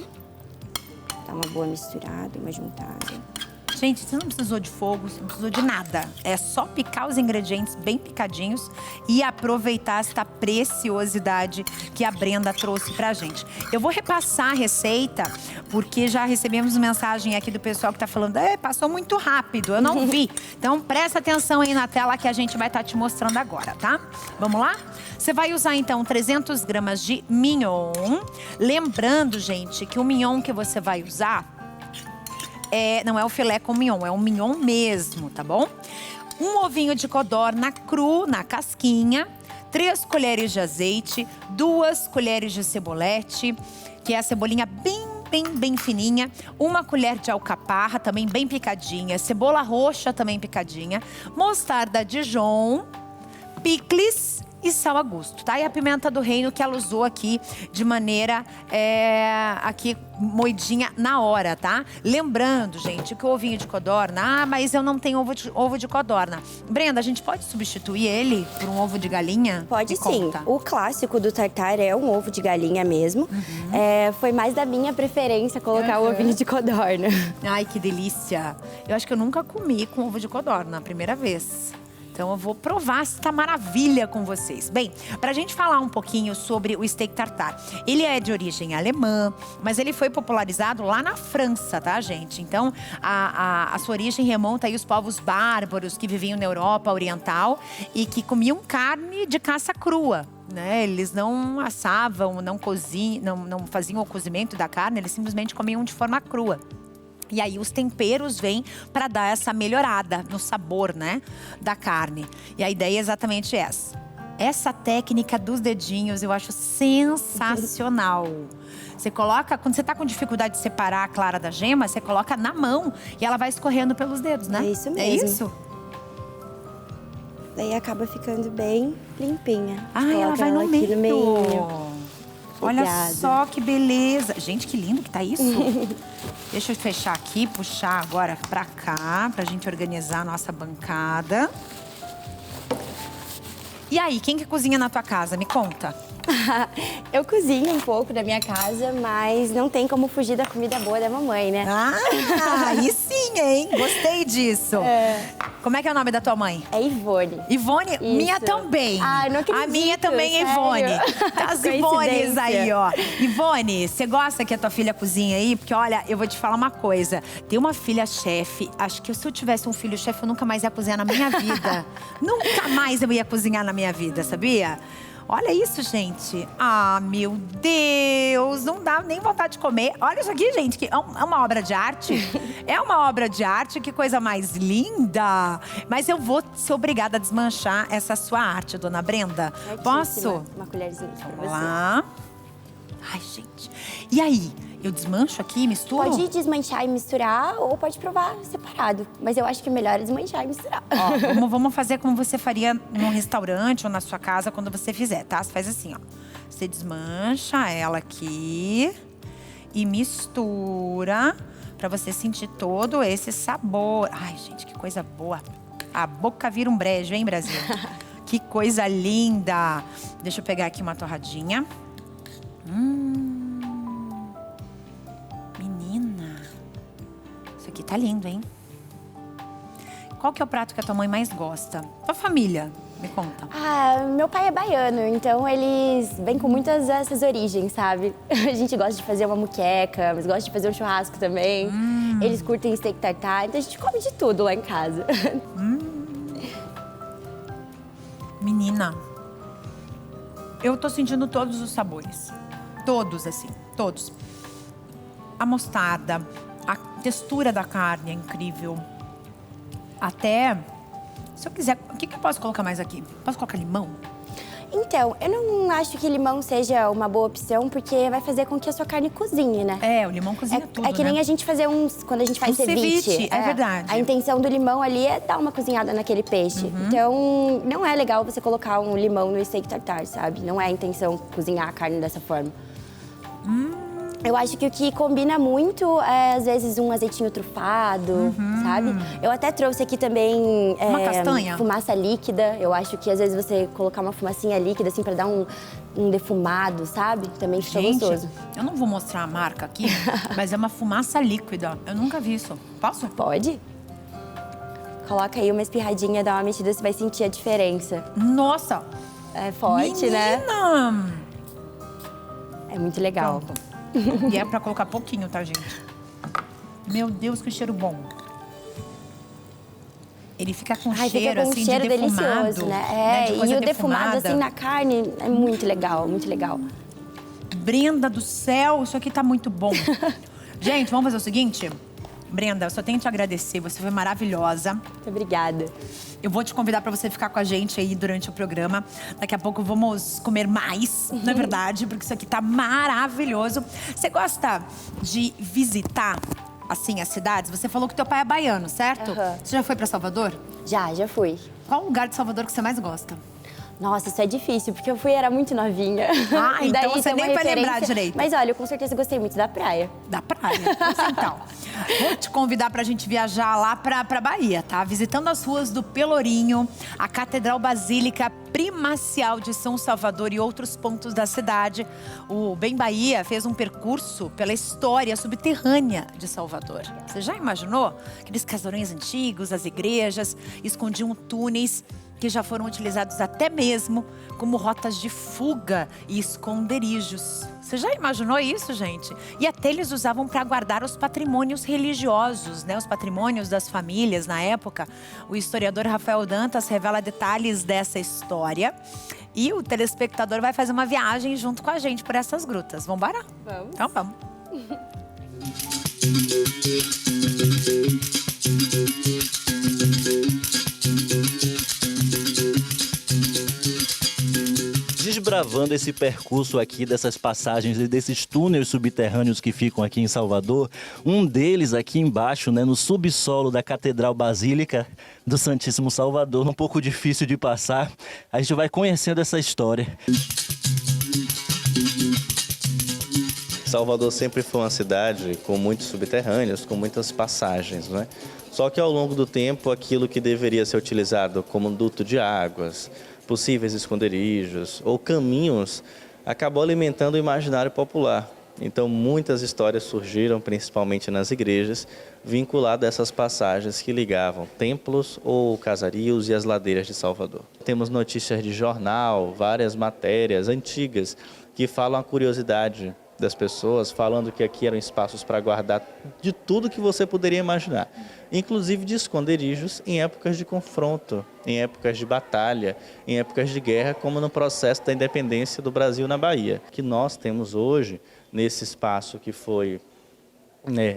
Speaker 2: Dá uma boa misturada, uma juntada.
Speaker 1: Gente, você não precisou de fogo, você não precisou de nada. É só picar os ingredientes bem picadinhos e aproveitar esta preciosidade que a Brenda trouxe pra gente. Eu vou repassar a receita, porque já recebemos mensagem aqui do pessoal que tá falando passou muito rápido, eu não vi. Então, presta atenção aí na tela que a gente vai estar te mostrando agora, tá? Vamos lá? Você vai usar, então, 300 gramas de mignon. Lembrando, gente, que o mignon que você vai usar não é o filé com mignon, é o mignon mesmo, tá bom? Um ovinho de codorna cru na casquinha, 3 colheres de azeite, 2 colheres de cebolete, que é a cebolinha bem fininha, 1 colher de alcaparra, também bem picadinha, cebola roxa também picadinha, mostarda Dijon, picles e sal a gosto, tá? E a pimenta do reino que ela usou aqui de maneira aqui moidinha na hora, tá? Lembrando, gente, que o ovinho de codorna, mas eu não tenho ovo de codorna. Brenda, a gente pode substituir ele por um ovo de galinha?
Speaker 2: Pode sim. O clássico do tartar é um ovo de galinha mesmo. Foi mais da minha preferência colocar o ovinho de codorna.
Speaker 1: Ai, que delícia. Eu acho que eu nunca comi com ovo de codorna, a primeira vez. Então eu vou provar essa maravilha com vocês. Bem, pra gente falar um pouquinho sobre o steak tartare. Ele é de origem alemã, mas ele foi popularizado lá na França, tá, gente? Então a sua origem remonta aí aos povos bárbaros que viviam na Europa Oriental e que comiam carne de caça crua. Né? Eles não assavam, não faziam o cozimento da carne, eles simplesmente comiam de forma crua. E aí os temperos vêm para dar essa melhorada no sabor, né, da carne. E a ideia é exatamente essa. Essa técnica dos dedinhos eu acho sensacional. Você coloca, quando você tá com dificuldade de separar a clara da gema, você coloca na mão e ela vai escorrendo pelos dedos, né?
Speaker 2: É isso mesmo.
Speaker 1: É isso?
Speaker 2: Daí acaba ficando bem limpinha.
Speaker 1: Ah, ela vai no meio.
Speaker 2: Meio.
Speaker 1: Olha
Speaker 2: Obrigada.
Speaker 1: só que beleza. Gente, que lindo que tá isso. Deixa eu fechar aqui, puxar agora pra cá, pra gente organizar a nossa bancada. E aí, quem que cozinha na tua casa? Me conta.
Speaker 2: Eu cozinho um pouco na minha casa, mas não tem como fugir da comida boa da mamãe, né?
Speaker 1: Ah, aí sim, hein? Gostei disso. Como é que é o nome da tua mãe?
Speaker 2: É Ivone.
Speaker 1: Ivone?
Speaker 2: Isso.
Speaker 1: Minha também.
Speaker 2: Ah, eu não acredito.
Speaker 1: A minha também é
Speaker 2: sério?
Speaker 1: Ivone. As Ivones
Speaker 2: Coincidência.
Speaker 1: aí, ó. Ivone, você gosta que a tua filha cozinha aí? Porque, olha, eu vou te falar uma coisa. Tem uma filha chefe. Acho que se eu tivesse um filho chefe, eu nunca mais ia cozinhar na minha vida. Nunca mais eu ia cozinhar na minha vida, sabia? Olha isso, gente. Ah, meu Deus. Não dá nem vontade de comer. Olha isso aqui, gente. Que é uma obra de arte. É uma obra de arte. Que coisa mais linda. Mas eu vou ser obrigada a desmanchar essa sua arte, dona Brenda. Posso?
Speaker 2: Uma colherzinha pra
Speaker 1: Vamos lá. Ai, gente. E aí? Eu desmancho aqui, misturo?
Speaker 2: Pode desmanchar e misturar ou pode provar separado. Mas eu acho que melhor é desmanchar e misturar.
Speaker 1: Ó, vamos fazer como você faria num restaurante ou na sua casa quando você fizer, tá? Você faz assim, ó. Você desmancha ela aqui e mistura pra você sentir todo esse sabor. Ai, gente, que coisa boa. A boca vira um brejo, hein, Brasil? Que coisa linda. Deixa eu pegar aqui uma torradinha. Menina, isso aqui tá lindo, hein? Qual que é o prato que a tua mãe mais gosta? Tua família, me conta.
Speaker 2: Ah, meu pai é baiano, então eles vêm com muitas dessas origens, sabe? A gente gosta de fazer uma muqueca, mas gosta de fazer um churrasco também. Eles curtem steak tartare, então a gente come de tudo lá em casa.
Speaker 1: Menina, eu tô sentindo todos os sabores. Todos, assim, todos. A mostarda, a textura da carne é incrível. Até, se eu quiser, o que eu posso colocar mais aqui? Posso colocar limão?
Speaker 2: Então, eu não acho que limão seja uma boa opção, porque vai fazer com que a sua carne cozinhe, né?
Speaker 1: É, o limão cozinha tudo,
Speaker 2: É que nem
Speaker 1: né?
Speaker 2: a gente fazer quando a gente faz ceviche.
Speaker 1: É verdade.
Speaker 2: A intenção do limão ali é dar uma cozinhada naquele peixe. Então, não é legal você colocar um limão no steak tartare, sabe? Não é a intenção cozinhar a carne dessa forma. Eu acho que o que combina muito é, às vezes, um azeitinho trufado, sabe? Eu até trouxe aqui também…
Speaker 1: Uma castanha?
Speaker 2: Fumaça líquida. Eu acho que, às vezes, você colocar uma fumacinha líquida, assim, pra dar um defumado, sabe? Também fica gostoso.
Speaker 1: Eu não vou mostrar a marca aqui, mas é uma fumaça líquida. Eu nunca vi isso. Posso?
Speaker 2: Pode. Coloca aí uma espirradinha, dá uma mexida, você vai sentir a diferença.
Speaker 1: Nossa!
Speaker 2: É forte,
Speaker 1: Menina!
Speaker 2: né? É muito legal.
Speaker 1: Pronto. E é pra colocar pouquinho, tá, gente? Meu Deus, que cheiro bom. Ele fica com cheiro,
Speaker 2: fica com
Speaker 1: assim,
Speaker 2: um cheiro
Speaker 1: de defumado.
Speaker 2: delicioso, né?
Speaker 1: de
Speaker 2: E
Speaker 1: coisa
Speaker 2: o defumado, assim, na carne, é muito legal, muito legal.
Speaker 1: Brenda do céu, isso aqui tá muito bom. Gente, vamos fazer o seguinte? Brenda, eu só tenho que te agradecer, você foi maravilhosa.
Speaker 2: Muito obrigada.
Speaker 1: Eu vou te convidar para você ficar com a gente aí durante o programa. Daqui a pouco vamos comer mais, não é verdade? Porque isso aqui tá maravilhoso. Você gosta de visitar, assim, as cidades? Você falou que teu pai é baiano, certo? Você já foi para Salvador?
Speaker 2: Já fui.
Speaker 1: Qual lugar de Salvador que você mais gosta?
Speaker 2: Nossa, isso é difícil, porque eu era muito novinha.
Speaker 1: Ah,
Speaker 2: E daí
Speaker 1: então você
Speaker 2: tem uma
Speaker 1: nem vai lembrar
Speaker 2: referência.
Speaker 1: direito.
Speaker 2: Mas olha, eu com certeza gostei muito da praia.
Speaker 1: Da praia? Então, vou te convidar pra gente viajar lá pra Bahia, tá? Visitando as ruas do Pelourinho, a Catedral Basílica Primacial de São Salvador e outros pontos da cidade. O Bem Bahia fez um percurso pela história subterrânea de Salvador. Você já imaginou? Aqueles casarões antigos, as igrejas, escondiam túneis. que já foram utilizados até mesmo como rotas de fuga e esconderijos. Você já imaginou isso, gente? E até eles usavam para guardar os patrimônios religiosos, né? Os patrimônios das famílias na época. O historiador Rafael Dantas revela detalhes dessa história. E o telespectador vai fazer uma viagem junto com a gente por essas grutas. Vamos embora?
Speaker 2: Vamos.
Speaker 1: Então vamos.
Speaker 3: Desbravando esse percurso aqui dessas passagens e desses túneis subterrâneos que ficam aqui em Salvador, um deles aqui embaixo, né, no subsolo da Catedral Basílica do Santíssimo Salvador, um pouco difícil de passar. A gente vai conhecendo essa história.
Speaker 4: Salvador sempre foi uma cidade com muitos subterrâneos, com muitas passagens, né? Só que ao longo do tempo, aquilo que deveria ser utilizado como duto de águas, possíveis esconderijos ou caminhos, acabou alimentando o imaginário popular. Então, muitas histórias surgiram, principalmente nas igrejas, vinculadas a essas passagens que ligavam templos ou casarios e as ladeiras de Salvador. Temos notícias de jornal, várias matérias antigas que falam a curiosidade das pessoas, falando que aqui eram espaços para guardar de tudo que você poderia imaginar, inclusive de esconderijos em épocas de confronto, em épocas de batalha, em épocas de guerra, como no processo da independência do Brasil na Bahia. O que nós temos hoje, nesse espaço que foi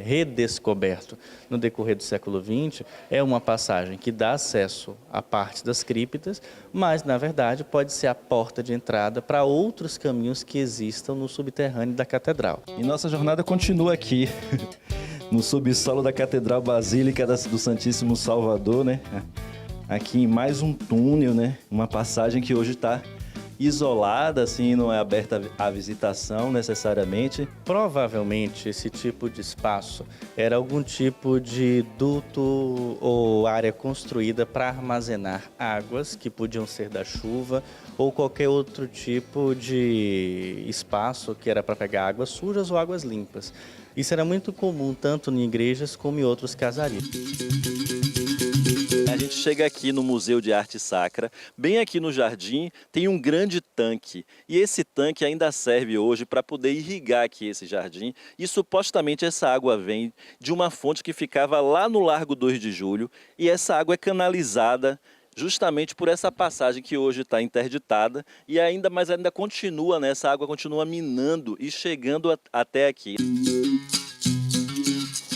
Speaker 4: redescoberto no decorrer do século XX, é uma passagem que dá acesso a partes das criptas, mas, na verdade, pode ser a porta de entrada para outros caminhos que existam no subterrâneo da catedral.
Speaker 3: E nossa jornada continua aqui, no subsolo da Catedral Basílica do Santíssimo Salvador, né? Aqui em mais um túnel, né? Uma passagem que hoje está isolada, assim, não é aberta à visitação necessariamente.
Speaker 4: Provavelmente esse tipo de espaço era algum tipo de duto ou área construída para armazenar águas que podiam ser da chuva ou qualquer outro tipo de espaço que era para pegar águas sujas ou águas limpas. Isso era muito comum tanto em igrejas como em outros casarios.
Speaker 3: A gente chega aqui no Museu de Arte Sacra, bem aqui no jardim tem um grande tanque e esse tanque ainda serve hoje para poder irrigar aqui esse jardim e supostamente essa água vem de uma fonte que ficava lá no Largo 2 de Julho e essa água é canalizada justamente por essa passagem que hoje está interditada e ainda continua, né? Essa água continua minando e chegando até aqui.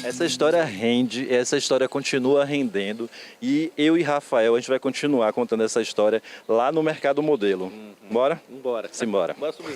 Speaker 3: Essa história rende, essa história continua rendendo e eu e Rafael, a gente vai continuar contando essa história lá no Mercado Modelo. Bora?
Speaker 4: Bora.
Speaker 3: Simbora.
Speaker 4: Bora subir.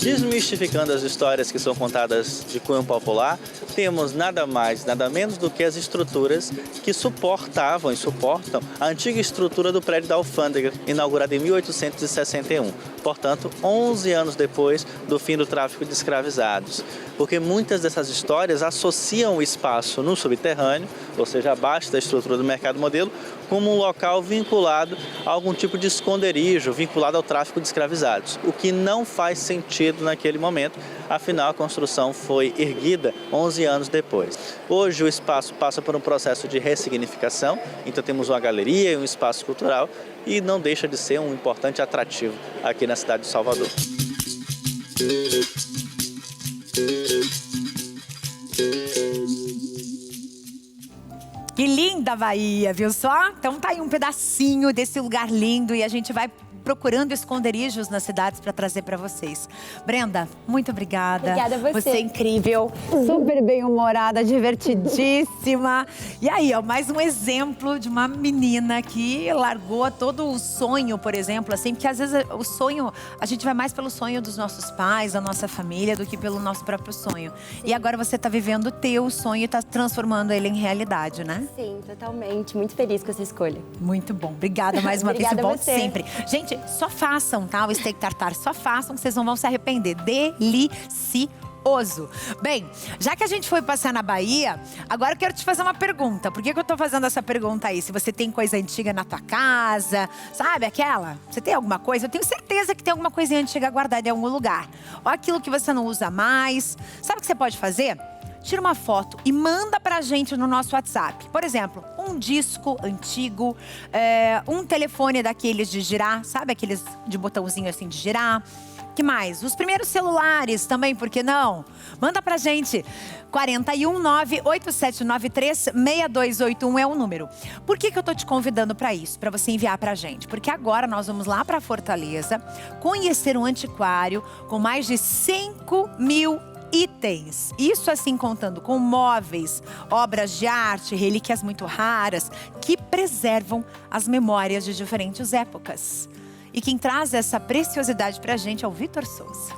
Speaker 4: Desmistificando as histórias que são contadas de cunho popular, temos nada mais, nada menos do que as estruturas que suportavam e suportam a antiga estrutura do prédio da Alfândega, inaugurada em 1861. Portanto, 11 anos depois do fim do tráfico de escravizados. Porque muitas dessas histórias associam o espaço no subterrâneo, ou seja, abaixo da estrutura do Mercado Modelo, como um local vinculado a algum tipo de esconderijo, vinculado ao tráfico de escravizados, o que não faz sentido naquele momento, afinal a construção foi erguida 11 anos depois. Hoje o espaço passa por um processo de ressignificação, então temos uma galeria e um espaço cultural e não deixa de ser um importante atrativo aqui na cidade de Salvador.
Speaker 1: Que linda Bahia, viu só? Então tá aí um pedacinho desse lugar lindo e a gente vai procurando esconderijos nas cidades para trazer para vocês. Brenda, muito obrigada.
Speaker 2: Obrigada a você.
Speaker 1: Você é incrível, super bem-humorada, divertidíssima. E aí, ó, mais um exemplo de uma menina que largou todo o sonho, por exemplo, assim, porque às vezes o sonho, a gente vai mais pelo sonho dos nossos pais, da nossa família, do que pelo nosso próprio sonho. E agora você tá vivendo o teu sonho e tá transformando ele em realidade, né?
Speaker 2: Sim, totalmente. Muito feliz com essa escolha.
Speaker 1: Muito bom. Obrigada mais uma vez.
Speaker 2: Obrigada
Speaker 1: Volte
Speaker 2: a você.
Speaker 1: sempre. Gente, só façam, tá? O steak tartar, só façam, que vocês não vão se arrepender. Delicioso. Oso. Bem, já que a gente foi passear na Bahia, agora eu quero te fazer uma pergunta. Por que eu tô fazendo essa pergunta aí? Se você tem coisa antiga na tua casa, sabe aquela? Você tem alguma coisa? Eu tenho certeza que tem alguma coisinha antiga guardada em algum lugar. Ou aquilo que você não usa mais. Sabe o que você pode fazer? Tira uma foto e manda pra gente no nosso WhatsApp. Por exemplo, um disco antigo, um telefone daqueles de girar, sabe? Aqueles de botãozinho assim de girar. Que mais? Os primeiros celulares também, por que não? Manda pra gente. 419-8793-6281 é o número. Por que eu tô te convidando para isso? Para você enviar pra gente. Porque agora nós vamos lá pra Fortaleza conhecer um antiquário com mais de 5.000 itens. Isso assim contando com móveis, obras de arte, relíquias muito raras que preservam as memórias de diferentes épocas. E quem traz essa preciosidade pra gente é o Vitor Souza.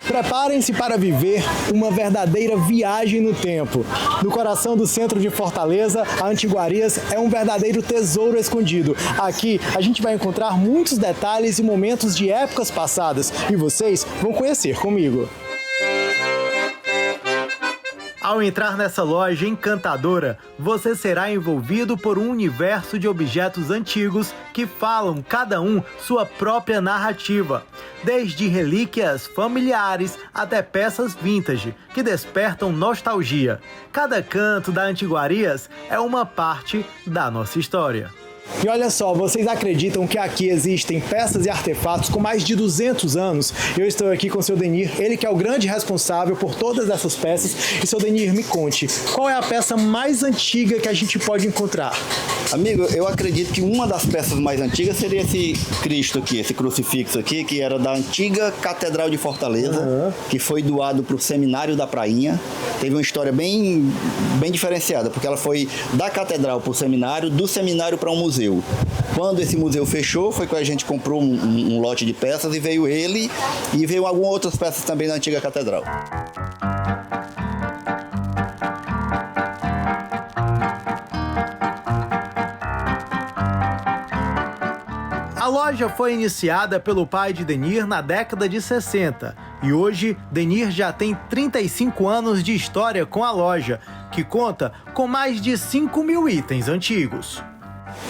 Speaker 5: Preparem-se para viver uma verdadeira viagem no tempo. No coração do centro de Fortaleza, a Antiguarias é um verdadeiro tesouro escondido. Aqui a gente vai encontrar muitos detalhes e momentos de épocas passadas e vocês vão conhecer comigo. Ao entrar nessa loja encantadora, você será envolvido por um universo de objetos antigos que falam, cada um, sua própria narrativa. Desde relíquias familiares até peças vintage, que despertam nostalgia. Cada canto da Antiguarias é uma parte da nossa história. E olha só, vocês acreditam que aqui existem peças e artefatos com mais de 200 anos? Eu estou aqui com o seu Denir, ele que é o grande responsável por todas essas peças. E seu Denir, me conte, qual é a peça mais antiga que a gente pode encontrar?
Speaker 7: Amigo, eu acredito que uma das peças mais antigas seria esse Cristo aqui, esse crucifixo aqui, que era da antiga Catedral de Fortaleza, que foi doado para o Seminário da Prainha. Teve uma história bem diferenciada, porque ela foi da Catedral para o Seminário, do Seminário para um museu. Quando esse museu fechou, foi que a gente comprou um lote de peças e veio ele e veio algumas outras peças também da antiga catedral.
Speaker 5: A loja foi iniciada pelo pai de Denir na década de 60 e hoje Denir já tem 35 anos de história com a loja, que conta com mais de 5.000 itens antigos.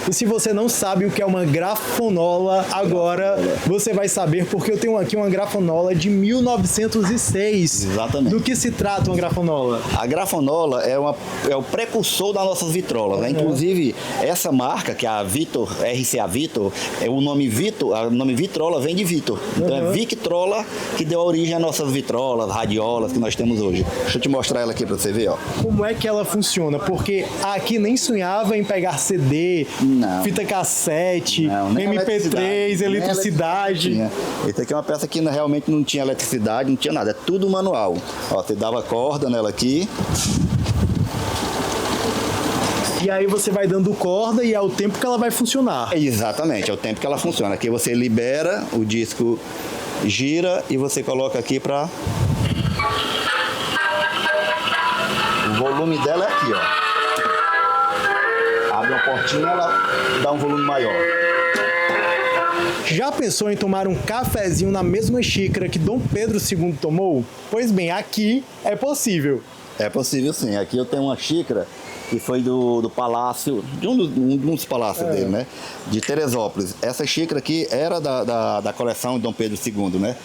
Speaker 5: E se você não sabe o que é uma grafonola, agora você vai saber, porque eu tenho aqui uma grafonola de 1906.
Speaker 7: Exatamente.
Speaker 5: Do que se trata uma grafonola?
Speaker 7: A grafonola é o precursor das nossas vitrolas, né? Inclusive, essa marca, que é a Vitor, RCA Vitor, o nome vitrola vem de Vitor. Então é Victrola que deu origem às nossas vitrolas, radiolas que nós temos hoje. Deixa eu te mostrar ela aqui para você ver, ó.
Speaker 5: Como é que ela funciona? Porque aqui nem sonhava em pegar CD, fita cassete, MP3, eletricidade.
Speaker 7: Esse aqui é uma peça que realmente não tinha eletricidade, não tinha nada, é tudo manual. Ó, você dava corda nela aqui.
Speaker 5: E aí você vai dando corda e é o tempo que ela vai funcionar.
Speaker 7: Exatamente, é o tempo que ela funciona. Aqui você libera, o disco gira e você coloca aqui para... O volume dela é aqui, ó. Abre uma portinha, ela dá um volume maior.
Speaker 5: Já pensou em tomar um cafezinho na mesma xícara que Dom Pedro II tomou? Pois bem, aqui é possível.
Speaker 7: É possível sim. Aqui eu tenho uma xícara que foi do palácio, de um dos palácios dele, né? De Teresópolis. Essa xícara aqui era da coleção de Dom Pedro II, né?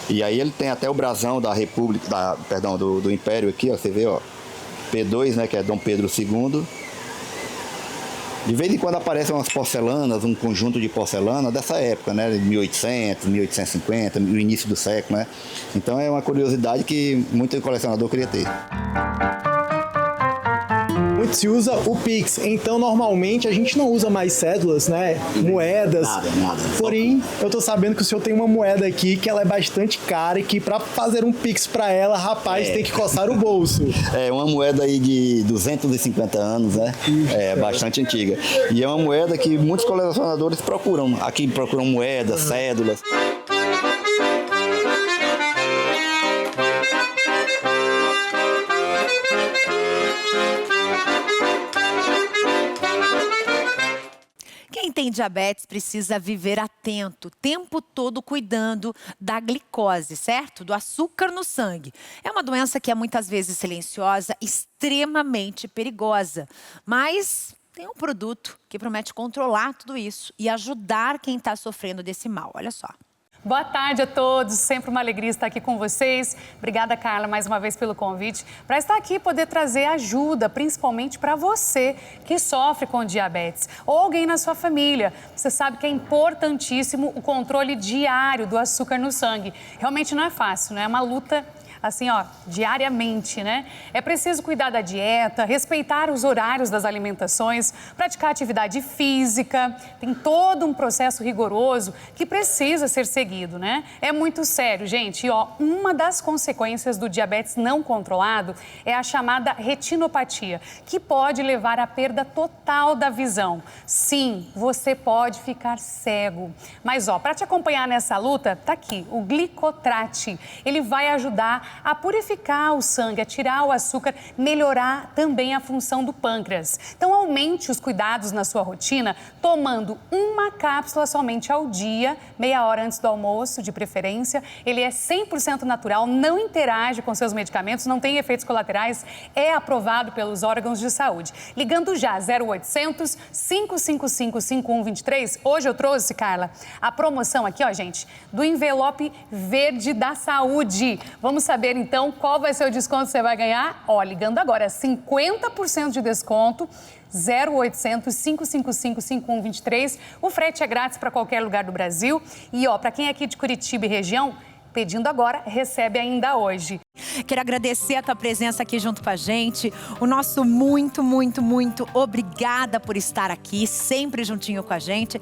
Speaker 7: E aí ele tem até o brasão da República, do Império aqui, ó, você vê, ó. P2, né, que é Dom Pedro II. De vez em quando aparecem umas porcelanas, um conjunto de porcelana dessa época, né? 1800, 1850, no início do século, né? Então é uma curiosidade que muito colecionador queria ter.
Speaker 5: Muito se usa o Pix, então normalmente a gente não usa mais cédulas, né? Moedas.
Speaker 7: Nada.
Speaker 5: Porém, eu tô sabendo que o senhor tem uma moeda aqui que ela é bastante cara e que para fazer um Pix para ela, rapaz, tem que coçar o bolso.
Speaker 7: É uma moeda aí de 250 anos, né? É bastante antiga. E é uma moeda que muitos colecionadores procuram. Aqui procuram moedas, cédulas.
Speaker 1: diabetes precisa viver atento, o tempo todo cuidando da glicose, certo? Do açúcar no sangue. É uma doença que é muitas vezes silenciosa, extremamente perigosa. Mas tem um produto que promete controlar tudo isso e ajudar quem está sofrendo desse mal. Olha só.
Speaker 6: Boa tarde a todos, sempre uma alegria estar aqui com vocês. Obrigada, Carla, mais uma vez pelo convite, para estar aqui e poder trazer ajuda, principalmente para você que sofre com diabetes ou alguém na sua família. Você sabe que é importantíssimo o controle diário do açúcar no sangue. Realmente não é fácil, né? É uma luta assim, ó, diariamente, né? É preciso cuidar da dieta, respeitar os horários das alimentações, praticar atividade física, tem todo um processo rigoroso que precisa ser seguido, né? É muito sério, gente. E, ó, uma das consequências do diabetes não controlado é a chamada retinopatia, que pode levar à perda total da visão. Sim, você pode ficar cego. Mas, ó, para te acompanhar nessa luta, tá aqui, o Glicotrate. Ele vai ajudar a purificar o sangue, a tirar o açúcar, melhorar também a função do pâncreas. Então, aumente os cuidados na sua rotina, tomando uma cápsula somente ao dia, meia hora antes do almoço, de preferência. Ele é 100% natural, não interage com seus medicamentos, não tem efeitos colaterais, é aprovado pelos órgãos de saúde. Ligando já, 0800 555 5123. Hoje eu trouxe, Carla, a promoção aqui, ó, gente, do envelope verde da saúde. Vamos saber, então, qual vai ser o desconto que você vai ganhar? Ó, ligando agora, 50% de desconto, 0800 555 5123. O frete é grátis para qualquer lugar do Brasil. E, ó, para quem é aqui de Curitiba e região, pedindo agora, recebe ainda hoje.
Speaker 1: Quero agradecer a tua presença aqui junto com a gente. O nosso muito, muito, muito obrigada por estar aqui, sempre juntinho com a gente.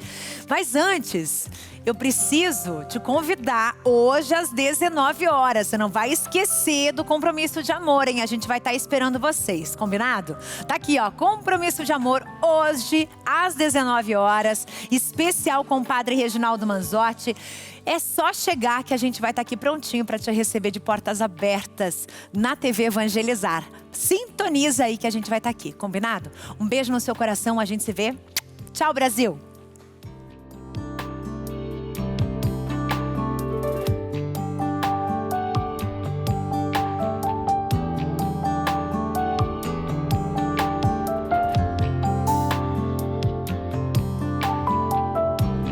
Speaker 1: Mas antes, eu preciso te convidar hoje às 19 horas. Você não vai esquecer do Compromisso de Amor, hein? A gente vai estar esperando vocês, combinado? Tá aqui, ó, Compromisso de Amor hoje às 19 horas. Especial com o Padre Reginaldo Manzotti. É só chegar que a gente vai estar aqui prontinho para te receber de portas abertas na TV Evangelizar. Sintoniza aí que a gente vai estar aqui, combinado? Um beijo no seu coração, a gente se vê. Tchau, Brasil!